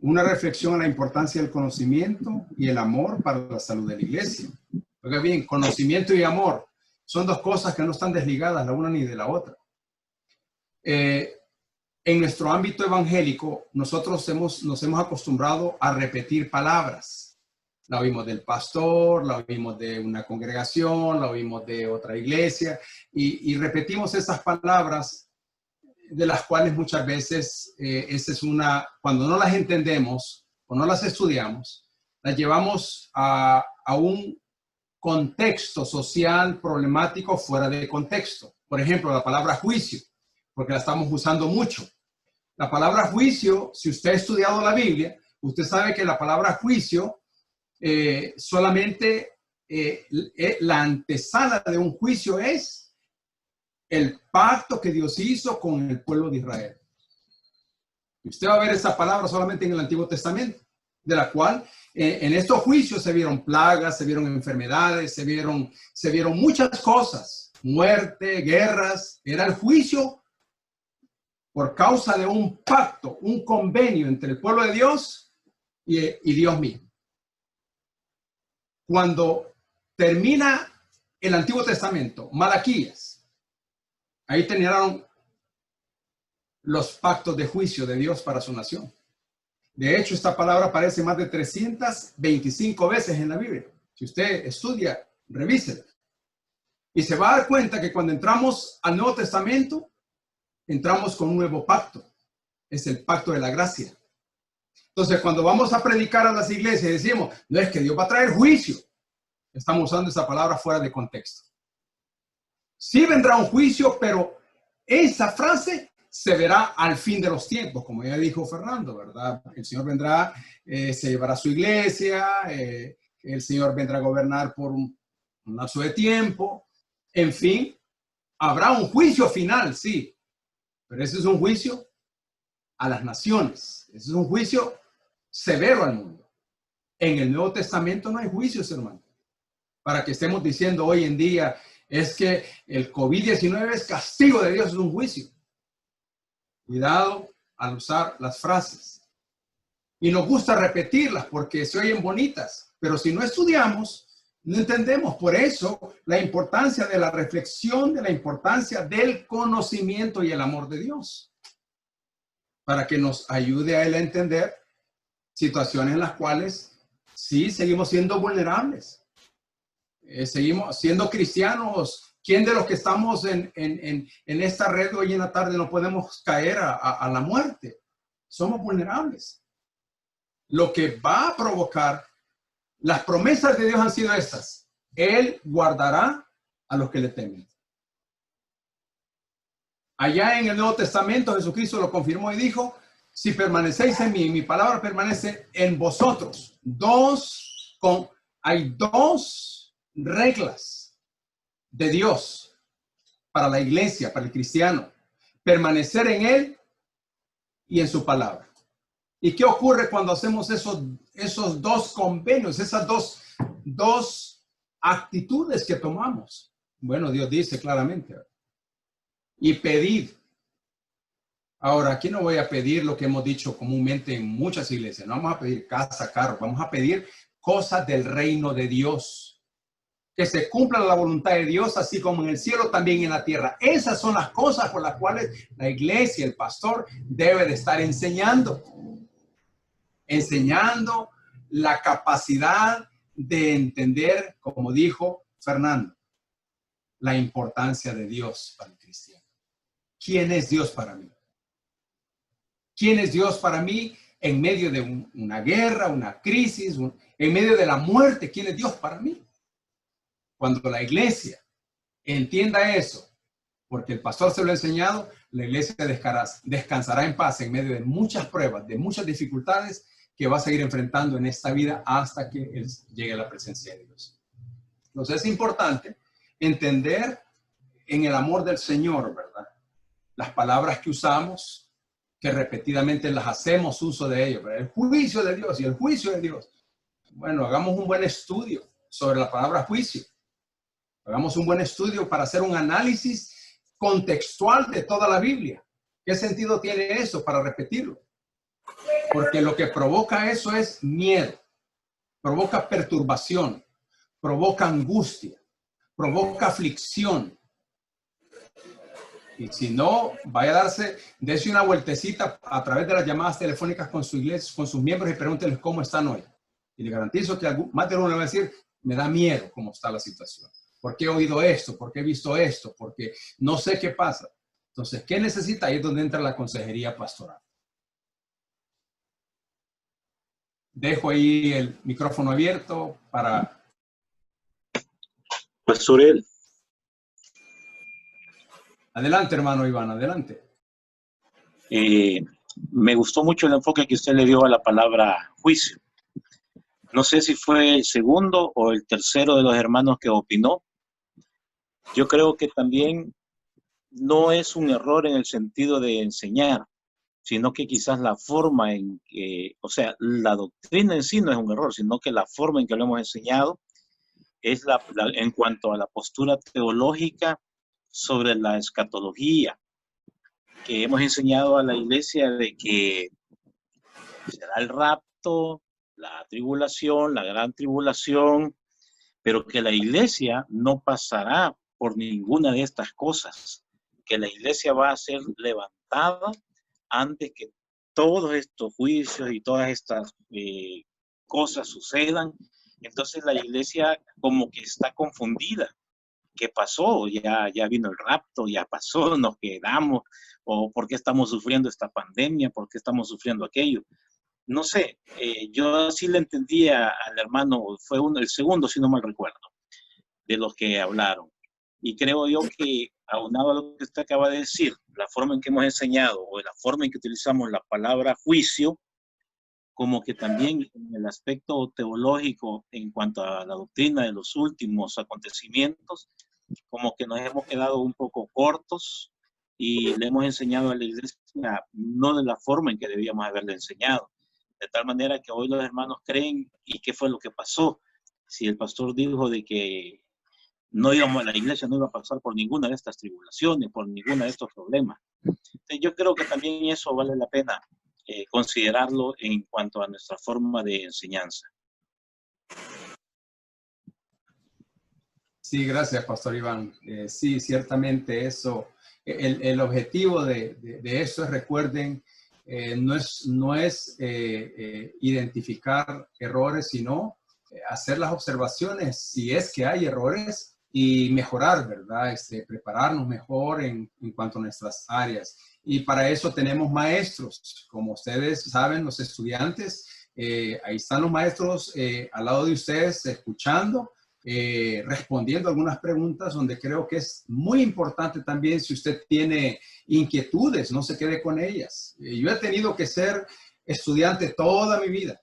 Una reflexión a la importancia del conocimiento y el amor para la salud de la iglesia. Oiga bien, conocimiento y amor son dos cosas que no están desligadas la una ni de la otra. En nuestro ámbito evangélico, nosotros nos hemos acostumbrado a repetir palabras. La oímos del pastor, la oímos de una congregación, la oímos de otra iglesia, y repetimos esas palabras, de las cuales muchas veces, cuando no las entendemos o no las estudiamos, las llevamos a un contexto social problemático fuera de contexto. Por ejemplo, la palabra juicio, porque la estamos usando mucho. La palabra juicio, si usted ha estudiado la Biblia, usted sabe que la palabra juicio solamente la antesala de un juicio es el pacto que Dios hizo con el pueblo de Israel. Y usted va a ver esa palabra solamente en el Antiguo Testamento, de la cual en estos juicios se vieron plagas, se vieron enfermedades, se vieron muchas cosas, muerte, guerras. Era el juicio por causa de un pacto, un convenio entre el pueblo de Dios y Dios mismo. Cuando termina el Antiguo Testamento, Malaquías, ahí terminaron los pactos de juicio de Dios para su nación. De hecho, esta palabra aparece más de 325 veces en la Biblia. Si usted estudia, revísela. Y se va a dar cuenta que cuando entramos al Nuevo Testamento, entramos con un nuevo pacto. Es el pacto de la gracia. Entonces, cuando vamos a predicar a las iglesias y decimos, no es que Dios va a traer juicio, estamos usando esa palabra fuera de contexto. Sí vendrá un juicio, pero esa frase se verá al fin de los tiempos, como ya dijo Fernando, ¿verdad? El Señor vendrá, se llevará a su iglesia, el Señor vendrá a gobernar por un lapso de tiempo. En fin, habrá un juicio final, sí, pero ese es un juicio a las naciones. Ese es un juicio severo al mundo. En el Nuevo Testamento no hay juicios, hermano. Para que estemos diciendo hoy en día es que el COVID-19 es castigo de Dios, es un juicio. Cuidado al usar las frases. Y nos gusta repetirlas porque se oyen bonitas, pero si no estudiamos, no entendemos. Por eso la importancia de la reflexión, de la importancia del conocimiento y el amor de Dios. Para que nos ayude a Él a entender situaciones en las cuales sí seguimos siendo vulnerables. Seguimos siendo cristianos. ¿Quién de los que estamos en esta red hoy en la tarde no podemos caer a la muerte? Somos vulnerables. Lo que va a provocar, las promesas de Dios han sido estas. Él guardará a los que le temen. Allá en el Nuevo Testamento Jesucristo lo confirmó y dijo, si permanecéis en mí y mi palabra permanece en vosotros. Hay dos reglas de Dios para la iglesia, para el cristiano. Permanecer en Él y en su palabra. ¿Y qué ocurre cuando hacemos esos dos convenios, esas dos actitudes que tomamos? Bueno, Dios dice claramente. Y pedid. Ahora, aquí no voy a pedir lo que hemos dicho comúnmente en muchas iglesias. No vamos a pedir casa, carro. Vamos a pedir cosas del reino de Dios. Que se cumpla la voluntad de Dios, así como en el cielo, también en la tierra. Esas son las cosas por las cuales la iglesia, el pastor, debe de estar enseñando. Enseñando la capacidad de entender, como dijo Fernando, la importancia de Dios para el cristiano. ¿Quién es Dios para mí? ¿Quién es Dios para mí en medio de una guerra, una crisis, en medio de la muerte? ¿Quién es Dios para mí? Cuando la iglesia entienda eso, porque el pastor se lo ha enseñado, la iglesia descansará en paz en medio de muchas pruebas, de muchas dificultades que va a seguir enfrentando en esta vida hasta que Él llegue a la presencia de Dios. Entonces es importante entender en el amor del Señor, ¿verdad? Las palabras que usamos, que repetidamente las hacemos uso de ellos, ¿verdad? El juicio de Dios y el juicio de Dios. Bueno, hagamos un buen estudio sobre la palabra juicio. Hagamos un buen estudio para hacer un análisis contextual de toda la Biblia. ¿Qué sentido tiene eso para repetirlo? Porque lo que provoca eso es miedo, provoca perturbación, provoca angustia, provoca aflicción. Y si no, vaya a dése una vueltecita a través de las llamadas telefónicas con su iglesia, con sus miembros y pregúntenles cómo están hoy. Y le garantizo que más de uno le va a decir, me da miedo cómo está la situación. ¿Por qué he oído esto? ¿Por qué he visto esto? Porque no sé qué pasa. Entonces, ¿qué necesita? Ahí es donde entra la consejería pastoral. Dejo ahí el micrófono abierto para... Pastor El. Adelante, hermano Iván, adelante. Me gustó mucho el enfoque que usted le dio a la palabra juicio. No sé si fue el segundo o el tercero de los hermanos que opinó. Yo creo que también no es un error en el sentido de enseñar, sino que quizás la forma en que, o sea, la doctrina en sí no es un error, sino que la forma en que lo hemos enseñado es en cuanto a la postura teológica sobre la escatología, que hemos enseñado a la iglesia de que será el rapto, la tribulación, la gran tribulación, pero que la iglesia no pasará por ninguna de estas cosas, que la iglesia va a ser levantada antes que todos estos juicios y todas estas cosas sucedan. Entonces la iglesia como que está confundida. ¿Qué pasó? Ya vino el rapto, ya pasó, nos quedamos, o por qué estamos sufriendo esta pandemia, por qué estamos sufriendo aquello. No sé, yo sí le entendía al hermano, fue el segundo, si no mal recuerdo, de los que hablaron. Y creo yo que, aunado a lo que usted acaba de decir, la forma en que hemos enseñado o la forma en que utilizamos la palabra juicio, como que también en el aspecto teológico en cuanto a la doctrina de los últimos acontecimientos, como que nos hemos quedado un poco cortos y le hemos enseñado a la iglesia no de la forma en que debíamos haberle enseñado. De tal manera que hoy los hermanos creen, ¿y qué fue lo que pasó? Si el pastor dijo de que la iglesia no iba a pasar por ninguna de estas tribulaciones, por ninguna de estos problemas. Entonces, yo creo que también eso vale la pena considerarlo en cuanto a nuestra forma de enseñanza. Sí, gracias, Pastor Iván. Sí, ciertamente eso, el objetivo de eso es, recuerden, no es identificar errores, sino hacer las observaciones si es que hay errores y mejorar, ¿verdad? Prepararnos mejor en cuanto a nuestras áreas. Y para eso tenemos maestros, como ustedes saben, los estudiantes, ahí están los maestros al lado de ustedes, escuchando, respondiendo algunas preguntas, donde creo que es muy importante también, si usted tiene inquietudes, no se quede con ellas. Yo he tenido que ser estudiante toda mi vida.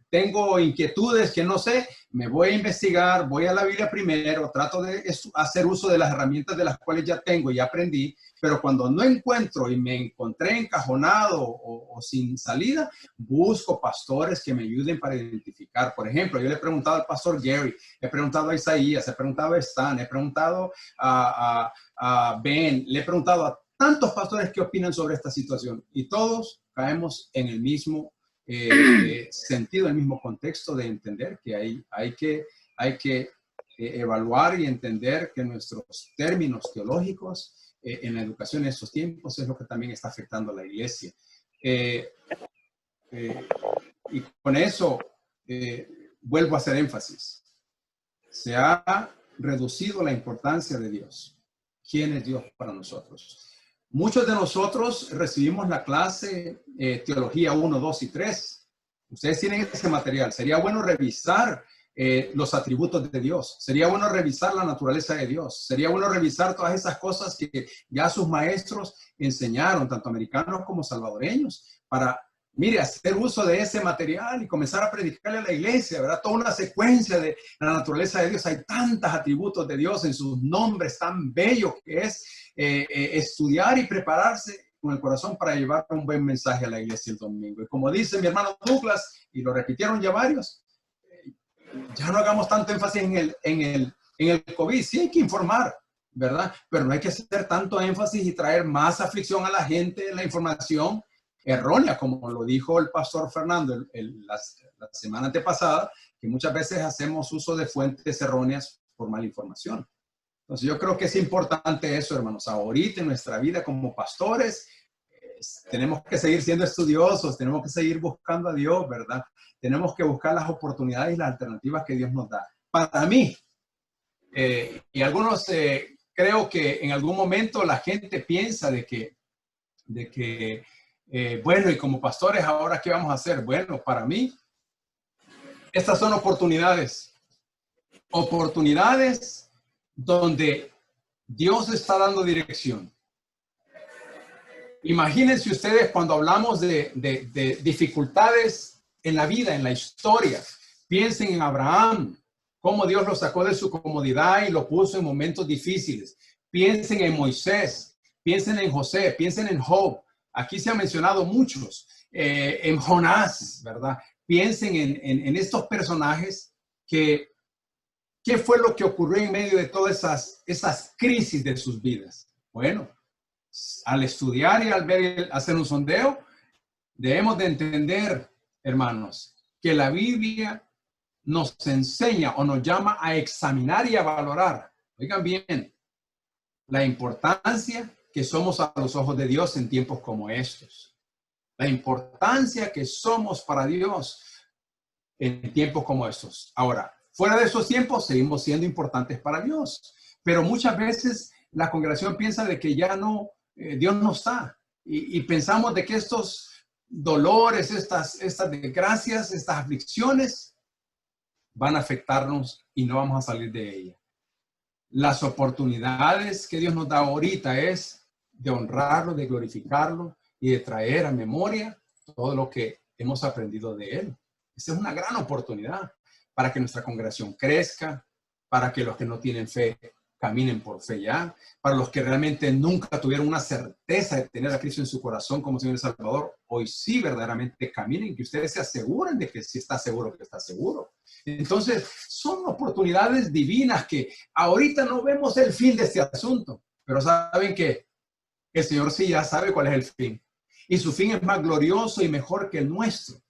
Tengo inquietudes que no sé, me voy a investigar, voy a la Biblia primero, trato de hacer uso de las herramientas de las cuales ya tengo y aprendí, pero cuando no encuentro y me encontré encajonado o sin salida, busco pastores que me ayuden para identificar. Por ejemplo, yo le he preguntado al pastor Gary, he preguntado a Isaías, he preguntado a Stan, he preguntado a Ben, le he preguntado a tantos pastores que opinan sobre esta situación y todos caemos en el mismo sentido, el mismo contexto de entender que hay que evaluar y entender que nuestros términos teológicos en la educación en estos tiempos es lo que también está afectando a la iglesia. Y con eso vuelvo a hacer énfasis. Se ha reducido la importancia de Dios. ¿Quién es Dios para nosotros? Muchos de nosotros recibimos la clase Teología 1, 2 y 3. Ustedes tienen ese material. Sería bueno revisar los atributos de Dios. Sería bueno revisar la naturaleza de Dios. Sería bueno revisar todas esas cosas que ya sus maestros enseñaron, tanto americanos como salvadoreños, para, mire, hacer uso de ese material y comenzar a predicarle a la iglesia, ¿verdad? Toda una secuencia de la naturaleza de Dios. Hay tantos atributos de Dios en sus nombres tan bellos que es estudiar y prepararse con el corazón para llevar un buen mensaje a la iglesia el domingo. Y como dice mi hermano Douglas, y lo repitieron ya varios, ya no hagamos tanto énfasis en el COVID. Sí hay que informar, ¿verdad? Pero no hay que hacer tanto énfasis y traer más aflicción a la gente en la información errónea, como lo dijo el pastor Fernando la semana antepasada, que muchas veces hacemos uso de fuentes erróneas por mala información. Entonces yo creo que es importante eso, hermanos. Ahorita en nuestra vida como pastores, tenemos que seguir siendo estudiosos, tenemos que seguir buscando a Dios, ¿verdad? Tenemos que buscar las oportunidades y las alternativas que Dios nos da. Para mí, y algunos creo que en algún momento la gente piensa de que bueno, y como pastores, ¿ahora qué vamos a hacer? Bueno, para mí, estas son oportunidades. Oportunidades donde Dios está dando dirección. Imagínense ustedes cuando hablamos de dificultades en la vida, en la historia. Piensen en Abraham, cómo Dios lo sacó de su comodidad y lo puso en momentos difíciles. Piensen en Moisés, piensen en José, piensen en Job. Aquí se han mencionado muchos, en Jonás, ¿verdad? Piensen en estos personajes ¿qué fue lo que ocurrió en medio de todas esas crisis de sus vidas? Bueno, al estudiar y al ver, hacer un sondeo, debemos de entender, hermanos, que la Biblia nos enseña o nos llama a examinar y a valorar. Oigan bien, la importancia que somos a los ojos de Dios en tiempos como estos. La importancia que somos para Dios en tiempos como estos. Ahora, fuera de esos tiempos seguimos siendo importantes para Dios, pero muchas veces la congregación piensa de que ya no, Dios no está, y pensamos de que estos dolores, estas desgracias, estas aflicciones van a afectarnos y no vamos a salir de ellas. Las oportunidades que Dios nos da ahorita es de honrarlo, de glorificarlo y de traer a memoria todo lo que hemos aprendido de Él. Esa es una gran oportunidad para que nuestra congregación crezca, para que los que no tienen fe caminen por fe ya, para los que realmente nunca tuvieron una certeza de tener a Cristo en su corazón como Señor y Salvador, hoy sí verdaderamente caminen, que ustedes se aseguren de que sí está seguro, que está seguro. Entonces, son oportunidades divinas que ahorita no vemos el fin de este asunto, pero saben que el Señor sí ya sabe cuál es el fin. Y su fin es más glorioso y mejor que el nuestro.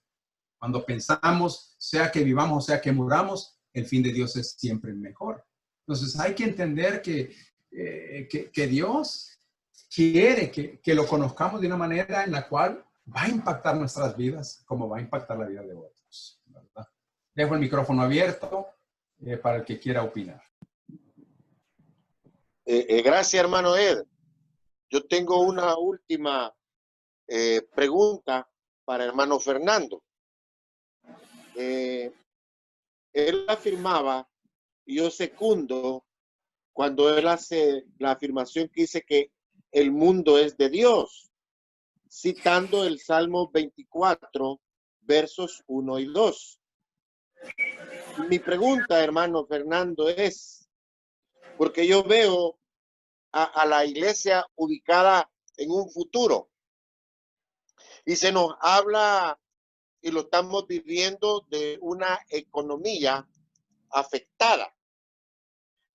Cuando pensamos, sea que vivamos o sea que muramos, el fin de Dios es siempre mejor. Entonces hay que entender que Dios quiere que lo conozcamos de una manera en la cual va a impactar nuestras vidas como va a impactar la vida de otros, ¿verdad? Dejo el micrófono abierto para el que quiera opinar. Gracias, hermano Ed. Yo tengo una última pregunta para hermano Fernando. Él afirmaba, y yo secundo, cuando él hace la afirmación que dice que el mundo es de Dios, citando el Salmo 24, versos 1 y 2. Mi pregunta, hermano Fernando, es, porque yo veo a la iglesia ubicada en un futuro, y se nos habla, y lo estamos viviendo, de una economía afectada.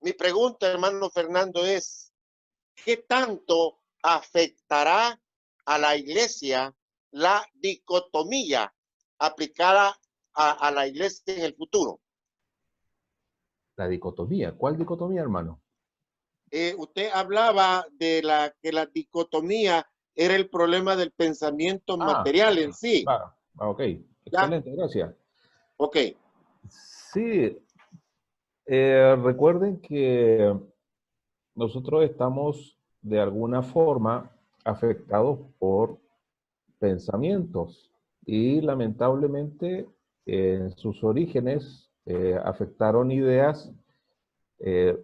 Mi pregunta, hermano Fernando, es, ¿qué tanto afectará a la iglesia la dicotomía aplicada a la iglesia en el futuro? La dicotomía. ¿Cuál dicotomía, hermano? Usted hablaba de que la dicotomía era el problema del pensamiento material en sí. Claro. Ok. Excelente, gracias. Ok. Sí. Recuerden que nosotros estamos de alguna forma afectados por pensamientos y lamentablemente en sus orígenes afectaron ideas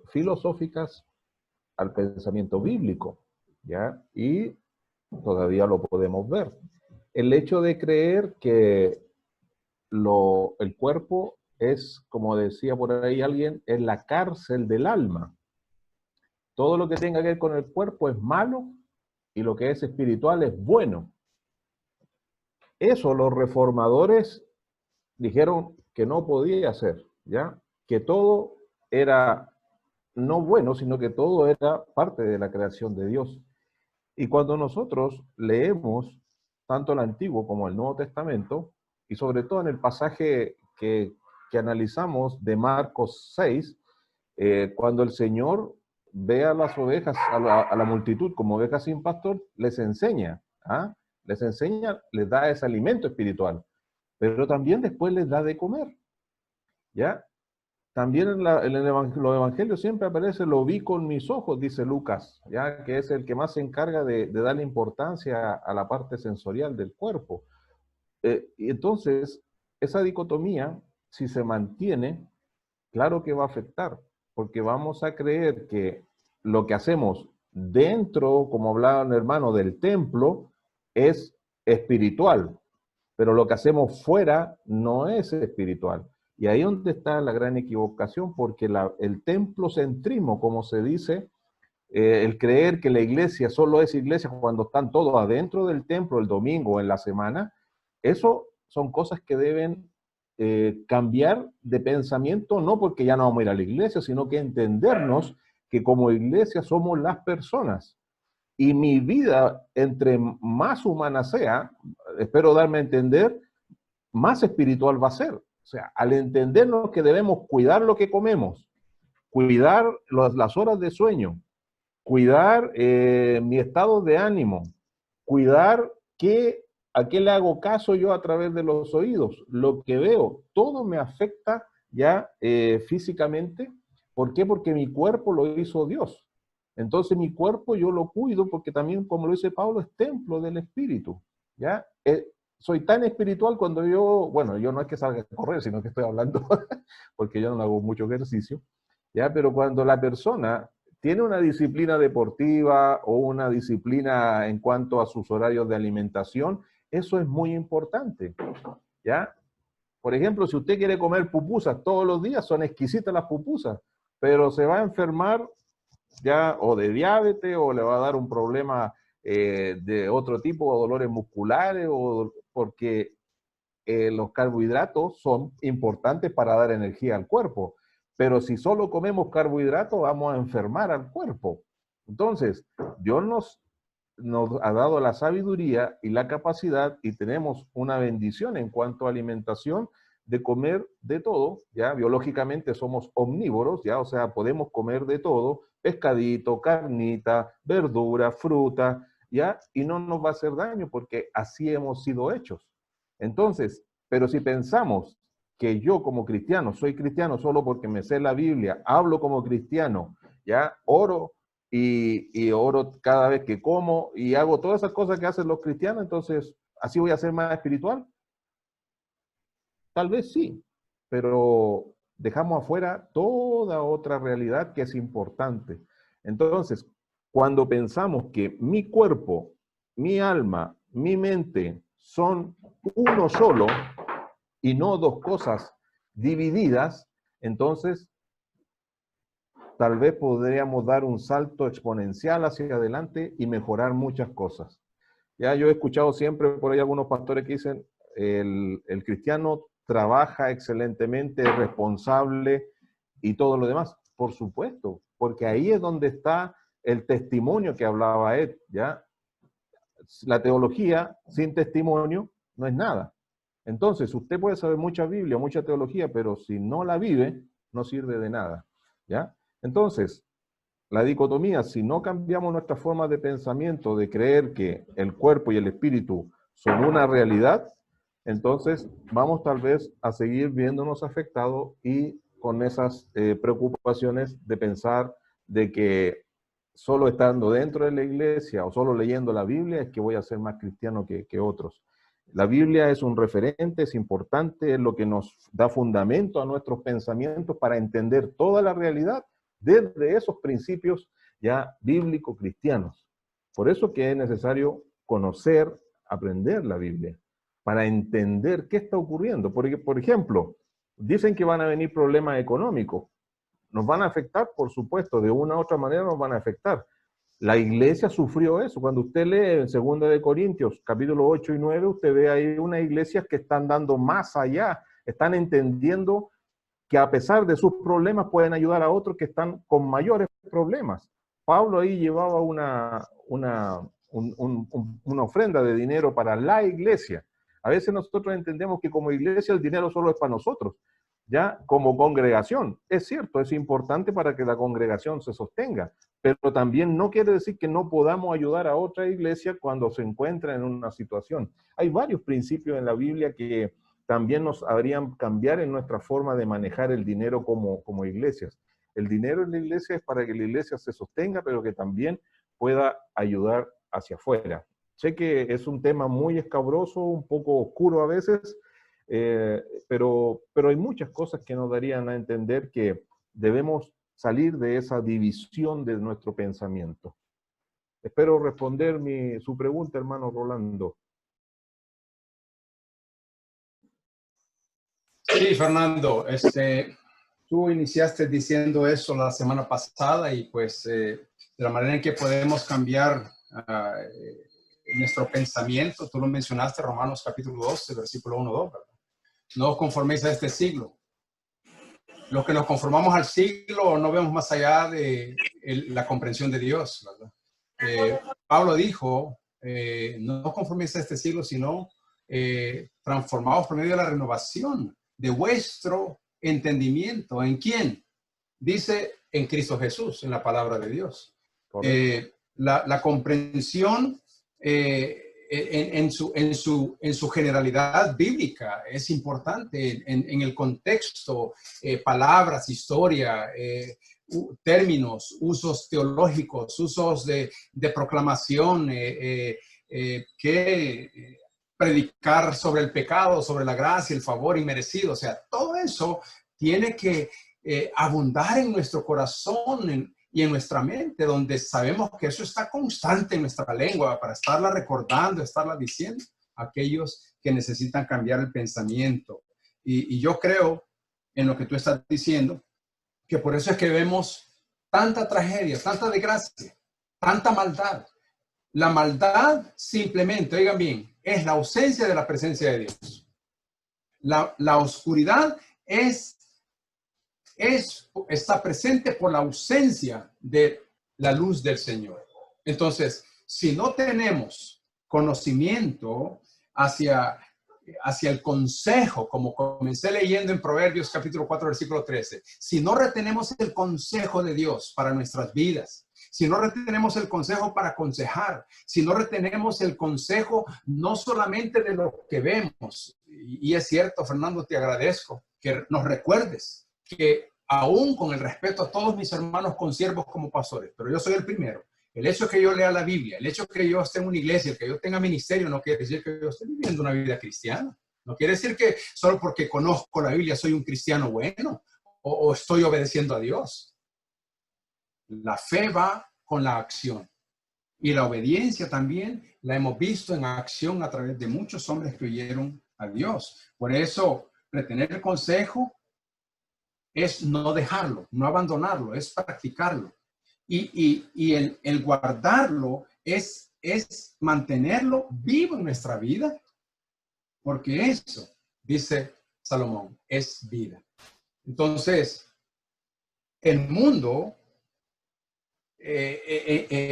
filosóficas al pensamiento bíblico, ¿ya? Y todavía lo podemos ver. El hecho de creer que el cuerpo es, como decía por ahí alguien, es la cárcel del alma. Todo lo que tenga que ver con el cuerpo es malo y lo que es espiritual es bueno. Eso los reformadores dijeron que no podía ser, ¿ya? Que todo era no bueno, sino que todo era parte de la creación de Dios. Y cuando nosotros leemos tanto el Antiguo como el Nuevo Testamento, y sobre todo en el pasaje que analizamos de Marcos 6, cuando el Señor ve a las ovejas, a la multitud como ovejas sin pastor, les enseña, les da ese alimento espiritual, pero también después les da de comer, ¿ya? También en los evangelios siempre aparece, lo vi con mis ojos, dice Lucas, ya que es el que más se encarga de darle importancia a la parte sensorial del cuerpo. Y entonces, esa dicotomía, si se mantiene, claro que va a afectar, porque vamos a creer que lo que hacemos dentro, como hablaba el hermano, del templo, es espiritual, pero lo que hacemos fuera no es espiritual. Y ahí es donde está la gran equivocación, porque el templocentrismo, como se dice, el creer que la iglesia solo es iglesia cuando están todos adentro del templo el domingo o en la semana, eso son cosas que deben cambiar de pensamiento, no porque ya no vamos a ir a la iglesia, sino que entendernos que como iglesia somos las personas. Y mi vida, entre más humana sea, espero darme a entender, más espiritual va a ser. O sea, al entendernos que debemos cuidar lo que comemos, cuidar las horas de sueño, cuidar mi estado de ánimo, cuidar a qué le hago caso yo a través de los oídos, lo que veo, todo me afecta ya físicamente. ¿Por qué? Porque mi cuerpo lo hizo Dios. Entonces mi cuerpo yo lo cuido porque también, como lo dice Pablo, es templo del Espíritu. ¿Ya? Soy tan espiritual cuando yo, bueno, yo no es que salga a correr, sino que estoy hablando porque yo no hago mucho ejercicio, ¿ya? Pero cuando la persona tiene una disciplina deportiva o una disciplina en cuanto a sus horarios de alimentación, eso es muy importante, ¿ya? Por ejemplo, si usted quiere comer pupusas todos los días, son exquisitas las pupusas, pero se va a enfermar ya o de diabetes o le va a dar un problema de otro tipo, o dolores musculares, o porque los carbohidratos son importantes para dar energía al cuerpo. Pero si solo comemos carbohidratos, vamos a enfermar al cuerpo. Entonces, Dios nos ha dado la sabiduría y la capacidad, y tenemos una bendición en cuanto a alimentación, de comer de todo, ya biológicamente somos omnívoros, ya, o sea, podemos comer de todo, pescadito, carnita, verdura, fruta, ya, y no nos va a hacer daño porque así hemos sido hechos. Entonces, pero si pensamos que yo como cristiano soy cristiano solo porque me sé la Biblia, hablo como cristiano, ya, oro y oro cada vez que como y hago todas esas cosas que hacen los cristianos, entonces, ¿así voy a ser más espiritual? Tal vez sí, pero dejamos afuera toda otra realidad que es importante. Entonces, cuando pensamos que mi cuerpo, mi alma, mi mente son uno solo y no dos cosas divididas, entonces tal vez podríamos dar un salto exponencial hacia adelante y mejorar muchas cosas. Ya yo he escuchado siempre por ahí algunos pastores que dicen, el cristiano trabaja excelentemente, es responsable y todo lo demás. Por supuesto, porque ahí es donde está el testimonio que hablaba Ed, ¿ya? La teología sin testimonio no es nada. Entonces, usted puede saber mucha Biblia, mucha teología, pero si no la vive, no sirve de nada, ¿ya? Entonces, la dicotomía, si no cambiamos nuestra forma de pensamiento, de creer que el cuerpo y el espíritu son una realidad, entonces vamos tal vez a seguir viéndonos afectados y con esas preocupaciones de pensar de que solo estando dentro de la iglesia o solo leyendo la Biblia es que voy a ser más cristiano que otros. La Biblia es un referente, es importante, es lo que nos da fundamento a nuestros pensamientos para entender toda la realidad desde esos principios ya bíblico-cristianos. Por eso que es necesario conocer, aprender la Biblia, para entender qué está ocurriendo. Porque, por ejemplo, dicen que van a venir problemas económicos. Nos van a afectar, por supuesto, de una u otra manera nos van a afectar. La iglesia sufrió eso. Cuando usted lee en 2 de Corintios, capítulo 8 y 9, usted ve ahí unas iglesias que están dando más allá, están entendiendo que a pesar de sus problemas pueden ayudar a otros que están con mayores problemas. Pablo ahí llevaba una ofrenda de dinero para la iglesia. A veces nosotros entendemos que como iglesia el dinero solo es para nosotros, ya como congregación. Es cierto, es importante para que la congregación se sostenga, pero también no quiere decir que no podamos ayudar a otra iglesia cuando se encuentra en una situación. Hay varios principios en la Biblia que también nos harían cambiar en nuestra forma de manejar el dinero como iglesias. El dinero en la iglesia es para que la iglesia se sostenga, pero que también pueda ayudar hacia afuera. Sé que es un tema muy escabroso, un poco oscuro a veces, pero hay muchas cosas que nos darían a entender que debemos salir de esa división de nuestro pensamiento. Espero responder su pregunta, hermano Rolando. Sí, Fernando, tú iniciaste diciendo eso la semana pasada y pues de la manera en que podemos cambiar nuestro pensamiento, tú lo mencionaste, Romanos capítulo 12, versículo 1-2, ¿verdad? No os conforméis a este siglo. Los que nos conformamos al siglo no vemos más allá de la comprensión de Dios, ¿verdad? Pablo dijo, no os conforméis a este siglo, sino transformados por medio de la renovación de vuestro entendimiento. ¿En quién? Dice en Cristo Jesús, en la palabra de Dios. La comprensión en su generalidad bíblica es importante, en el contexto, palabras, historia, términos, usos teológicos, usos de proclamación, que predicar sobre el pecado, sobre la gracia, el favor inmerecido. O sea, todo eso tiene que abundar en nuestro corazón y en nuestra mente, donde sabemos que eso está constante en nuestra lengua para estarla recordando, estarla diciendo a aquellos que necesitan cambiar el pensamiento. Y yo creo en lo que tú estás diciendo, que por eso es que vemos tanta tragedia, tanta desgracia, tanta maldad. La maldad simplemente, oigan bien, es la ausencia de la presencia de Dios. La oscuridad está presente por la ausencia de la luz del Señor. Entonces, si no tenemos conocimiento hacia el consejo, como comencé leyendo en Proverbios capítulo 4, versículo 13, si no retenemos el consejo de Dios para nuestras vidas, si no retenemos el consejo para aconsejar, si no retenemos el consejo no solamente de lo que vemos, y es cierto, Fernando, te agradezco que nos recuerdes que aún con el respeto a todos mis hermanos consiervos como pastores, pero yo soy el primero. El hecho de que yo lea la Biblia, el hecho de que yo esté en una iglesia, el que yo tenga ministerio, no quiere decir que yo esté viviendo una vida cristiana. No quiere decir que solo porque conozco la Biblia soy un cristiano bueno o estoy obedeciendo a Dios. La fe va con la acción. Y la obediencia también la hemos visto en acción a través de muchos hombres que oyeron a Dios. Por eso, retener el consejo es no dejarlo, no abandonarlo, es practicarlo. Y el guardarlo es mantenerlo vivo en nuestra vida, porque eso, dice Salomón, es vida. Entonces, el mundo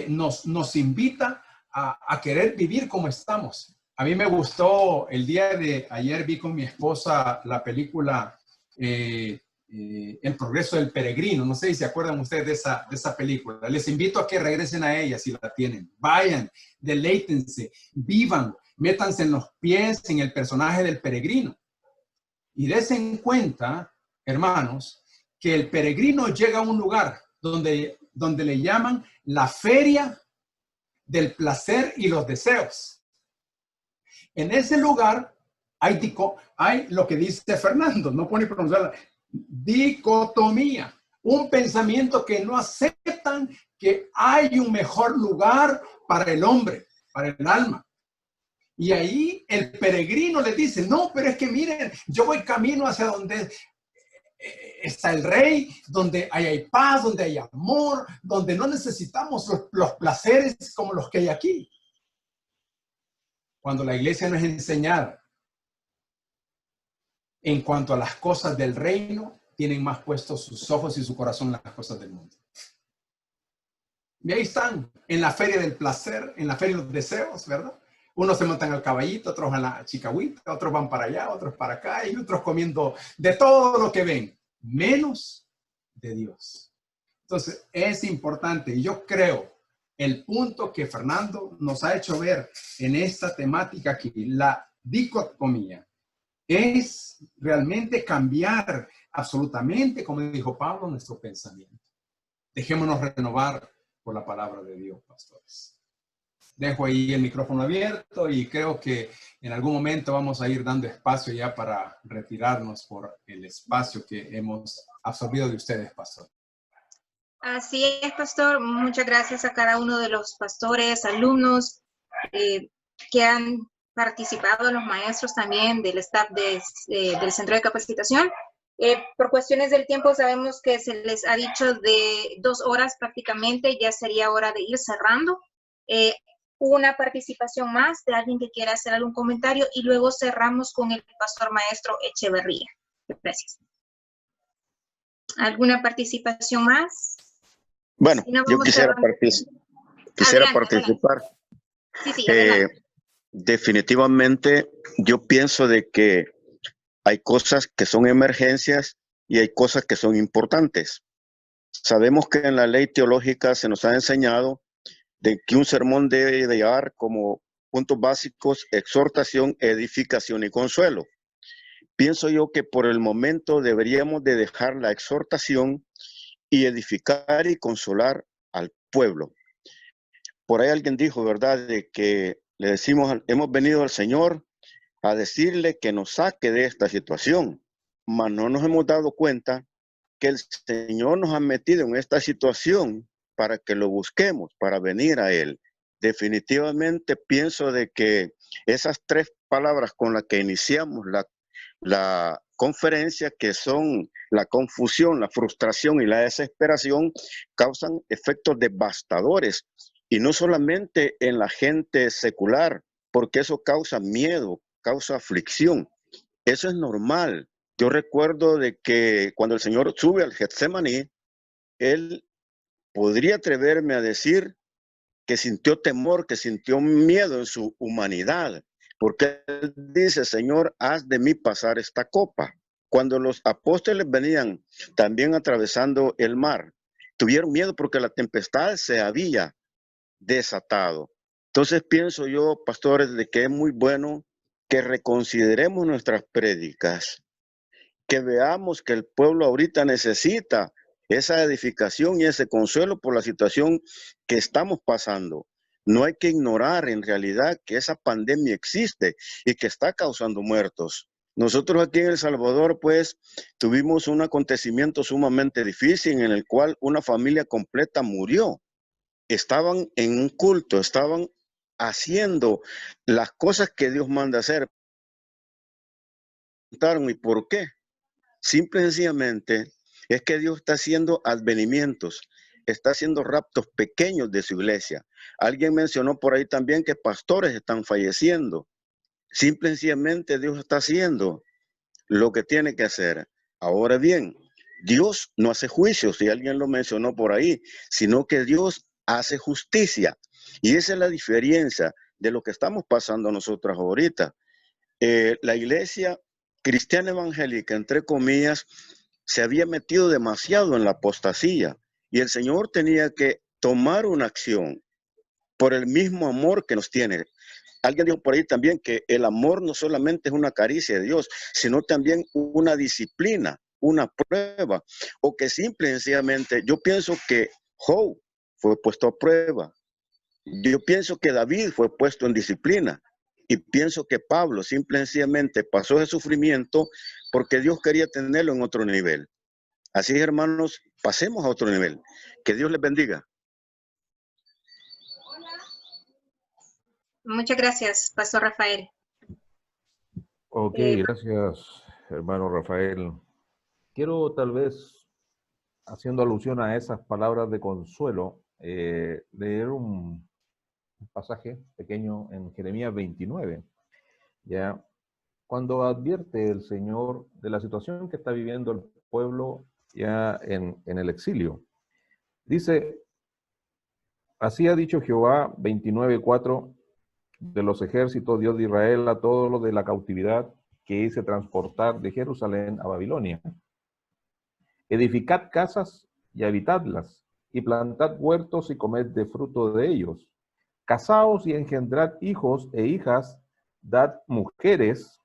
nos invita a querer vivir como estamos. A mí me gustó, el día de ayer vi con mi esposa la película El progreso del peregrino. No sé si se acuerdan ustedes de esa película. Les invito a que regresen a ella si la tienen. Vayan, deleítense, vivan, métanse en los pies en el personaje del peregrino. Y dense en cuenta, hermanos, que el peregrino llega a un lugar donde le llaman la feria del placer y los deseos. En ese lugar hay lo que dice Fernando, no pone pronunciarla, dicotomía, un pensamiento que no aceptan que hay un mejor lugar para el hombre, para el alma. Y ahí el peregrino le dice, no, pero es que miren, yo voy camino hacia donde está el rey, donde hay paz, donde hay amor, donde no necesitamos los placeres como los que hay aquí. Cuando la iglesia nos enseñara en cuanto a las cosas del reino, tienen más puestos sus ojos y su corazón en las cosas del mundo. Y ahí están, en la feria del placer, en la feria de los deseos, ¿verdad? Unos se montan al caballito, otros a la chicahuita, otros van para allá, otros para acá, y otros comiendo de todo lo que ven, menos de Dios. Entonces, es importante, y yo creo, el punto que Fernando nos ha hecho ver en esta temática aquí, la dicotomía, es realmente cambiar absolutamente, como dijo Pablo, nuestro pensamiento. Dejémonos renovar por la palabra de Dios, pastores. Dejo ahí el micrófono abierto y creo que en algún momento vamos a ir dando espacio ya para retirarnos por el espacio que hemos absorbido de ustedes, pastor. Así es, pastor. Muchas gracias a cada uno de los pastores, alumnos que han participado, los maestros también del staff del centro de capacitación. Por cuestiones del tiempo sabemos que se les ha dicho de 2 horas prácticamente, ya sería hora de ir cerrando. Una participación más de alguien que quiera hacer algún comentario y luego cerramos con el pastor maestro Echeverría. Gracias. ¿Alguna participación más? Bueno, Si no, yo quisiera participar. Adelante. Sí, adelante. definitivamente yo pienso de que hay cosas que son emergencias y hay cosas que son importantes. Sabemos que en la ley teológica se nos ha enseñado de que un sermón debe de llevar como puntos básicos exhortación, edificación y consuelo. Pienso yo que por el momento deberíamos de dejar la exhortación y edificar y consolar al pueblo. Por ahí alguien dijo, ¿verdad?, de que le decimos, hemos venido al Señor a decirle que nos saque de esta situación, mas no nos hemos dado cuenta que el Señor nos ha metido en esta situación para que lo busquemos, para venir a Él. Definitivamente pienso de que esas tres palabras con las que iniciamos la conferencia, que son la confusión, la frustración y la desesperación, causan efectos devastadores, y no solamente en la gente secular, porque eso causa miedo, causa aflicción. Eso es normal. Yo recuerdo de que cuando el Señor sube al Getsemaní, Él podría atreverme a decir que sintió temor, que sintió miedo en su humanidad, porque Él dice, Señor, haz de mí pasar esta copa. Cuando los apóstoles venían también atravesando el mar, tuvieron miedo porque la tempestad se había desatado. Entonces pienso yo, pastores, de que es muy bueno que reconsideremos nuestras prédicas, que veamos que el pueblo ahorita necesita esa edificación y ese consuelo por la situación que estamos pasando. No hay que ignorar en realidad que esa pandemia existe y que está causando muertos. Nosotros aquí en El Salvador, pues, tuvimos un acontecimiento sumamente difícil en el cual una familia completa murió. Estaban en un culto, estaban haciendo las cosas que Dios manda hacer. ¿Y por qué? Simple y sencillamente es que Dios está haciendo advenimientos, está haciendo raptos pequeños de su iglesia. Alguien mencionó por ahí también que pastores están falleciendo. Simple y sencillamente Dios está haciendo lo que tiene que hacer. Ahora bien, Dios no hace juicios, si alguien lo mencionó por ahí, sino que Dios hace justicia. Y esa es la diferencia de lo que estamos pasando nosotros ahorita. La iglesia cristiana evangélica, entre comillas, se había metido demasiado en la apostasía y el Señor tenía que tomar una acción por el mismo amor que nos tiene. Alguien dijo por ahí también que el amor no solamente es una caricia de Dios, sino también una disciplina, una prueba, o que simple y sencillamente, yo pienso que Job fue puesto a prueba. Yo pienso que David fue puesto en disciplina. Y pienso que Pablo simple y sencillamente pasó ese sufrimiento porque Dios quería tenerlo en otro nivel. Así, hermanos, pasemos a otro nivel. Que Dios les bendiga. Muchas gracias, Pastor Rafael. Ok, gracias, hermano Rafael. Quiero tal vez, haciendo alusión a esas palabras de consuelo, leer un pasaje pequeño en Jeremías 29, ya, cuando advierte el Señor de la situación que está viviendo el pueblo ya en el exilio. Dice, así ha dicho Jehová, 29:4, de los ejércitos, Dios de Israel, a todos los de la cautividad que hice transportar de Jerusalén a Babilonia. Edificad casas y habitadlas, y plantad huertos y comed de fruto de ellos. Casaos y engendrad hijos e hijas, dad mujeres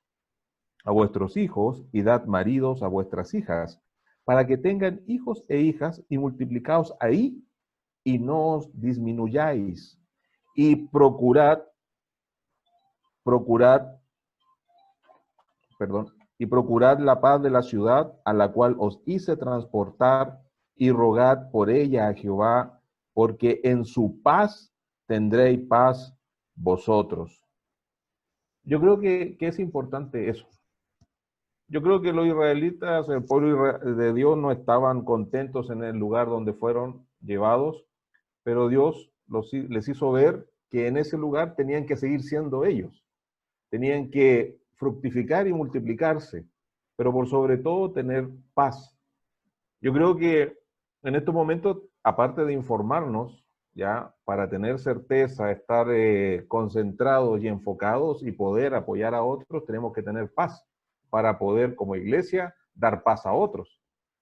a vuestros hijos y dad maridos a vuestras hijas, para que tengan hijos e hijas y multiplicaos ahí y no os disminuyáis. Y procurad la paz de la ciudad a la cual os hice transportar y rogad por ella a Jehová, porque en su paz tendréis paz vosotros. Yo creo que es importante eso. Yo creo que los israelitas, el pueblo de Dios, no estaban contentos en el lugar donde fueron llevados, pero Dios les hizo ver que en ese lugar tenían que seguir siendo ellos. Tenían que fructificar y multiplicarse, pero por sobre todo tener paz. Yo creo que en estos momentos, aparte de informarnos ¿ya? Para tener certeza, estar concentrados y enfocados y poder apoyar a otros, tenemos que tener paz para poder, como iglesia, dar paz a otros.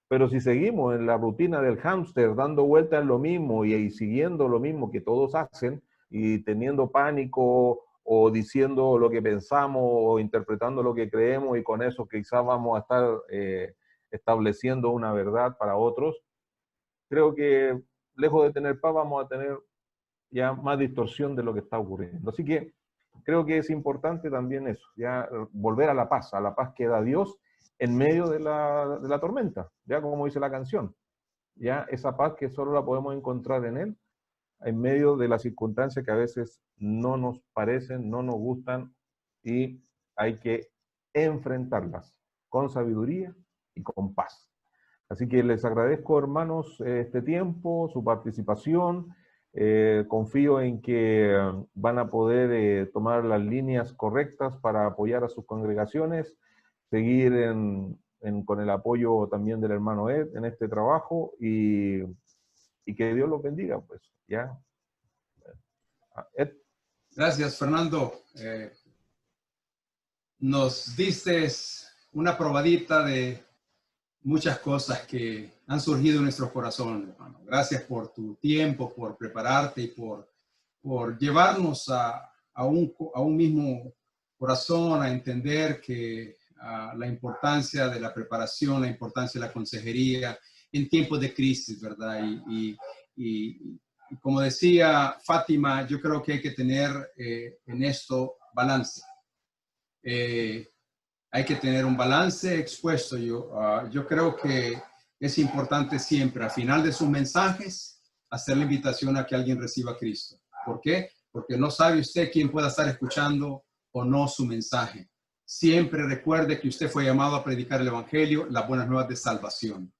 Pero si seguimos en la rutina del hámster, dando vueltas en lo mismo y siguiendo lo mismo que todos hacen, y teniendo pánico o diciendo lo que pensamos o interpretando lo que creemos, y con eso quizás vamos a estar estableciendo una verdad para otros, creo que lejos de tener paz vamos a tener ya más distorsión de lo que está ocurriendo. Así que creo que es importante también eso, ya volver a la paz que da Dios en medio de la tormenta, ya como dice la canción, ya esa paz que solo la podemos encontrar en Él, en medio de las circunstancias que a veces no nos parecen, no nos gustan, y hay que enfrentarlas con sabiduría y con paz. Así que les agradezco, hermanos, este tiempo, su participación. Confío en que van a poder tomar las líneas correctas para apoyar a sus congregaciones, seguir con el apoyo también del hermano Ed en este trabajo, y que Dios los bendiga, pues, ¿ya? Ed. Gracias, Fernando. Nos diste una probadita de muchas cosas que han surgido en nuestro corazón, hermano. Gracias por tu tiempo, por prepararte y por llevarnos a un mismo corazón, a entender que la importancia de la preparación, la importancia de la consejería en tiempos de crisis, ¿verdad? Y como decía Fátima, yo creo que hay que tener en esto balance. Hay que tener un balance expuesto. Yo creo que es importante siempre, al final de sus mensajes, hacer la invitación a que alguien reciba a Cristo. ¿Por qué? Porque no sabe usted quién pueda estar escuchando o no su mensaje. Siempre recuerde que usted fue llamado a predicar el Evangelio, las buenas nuevas de salvación.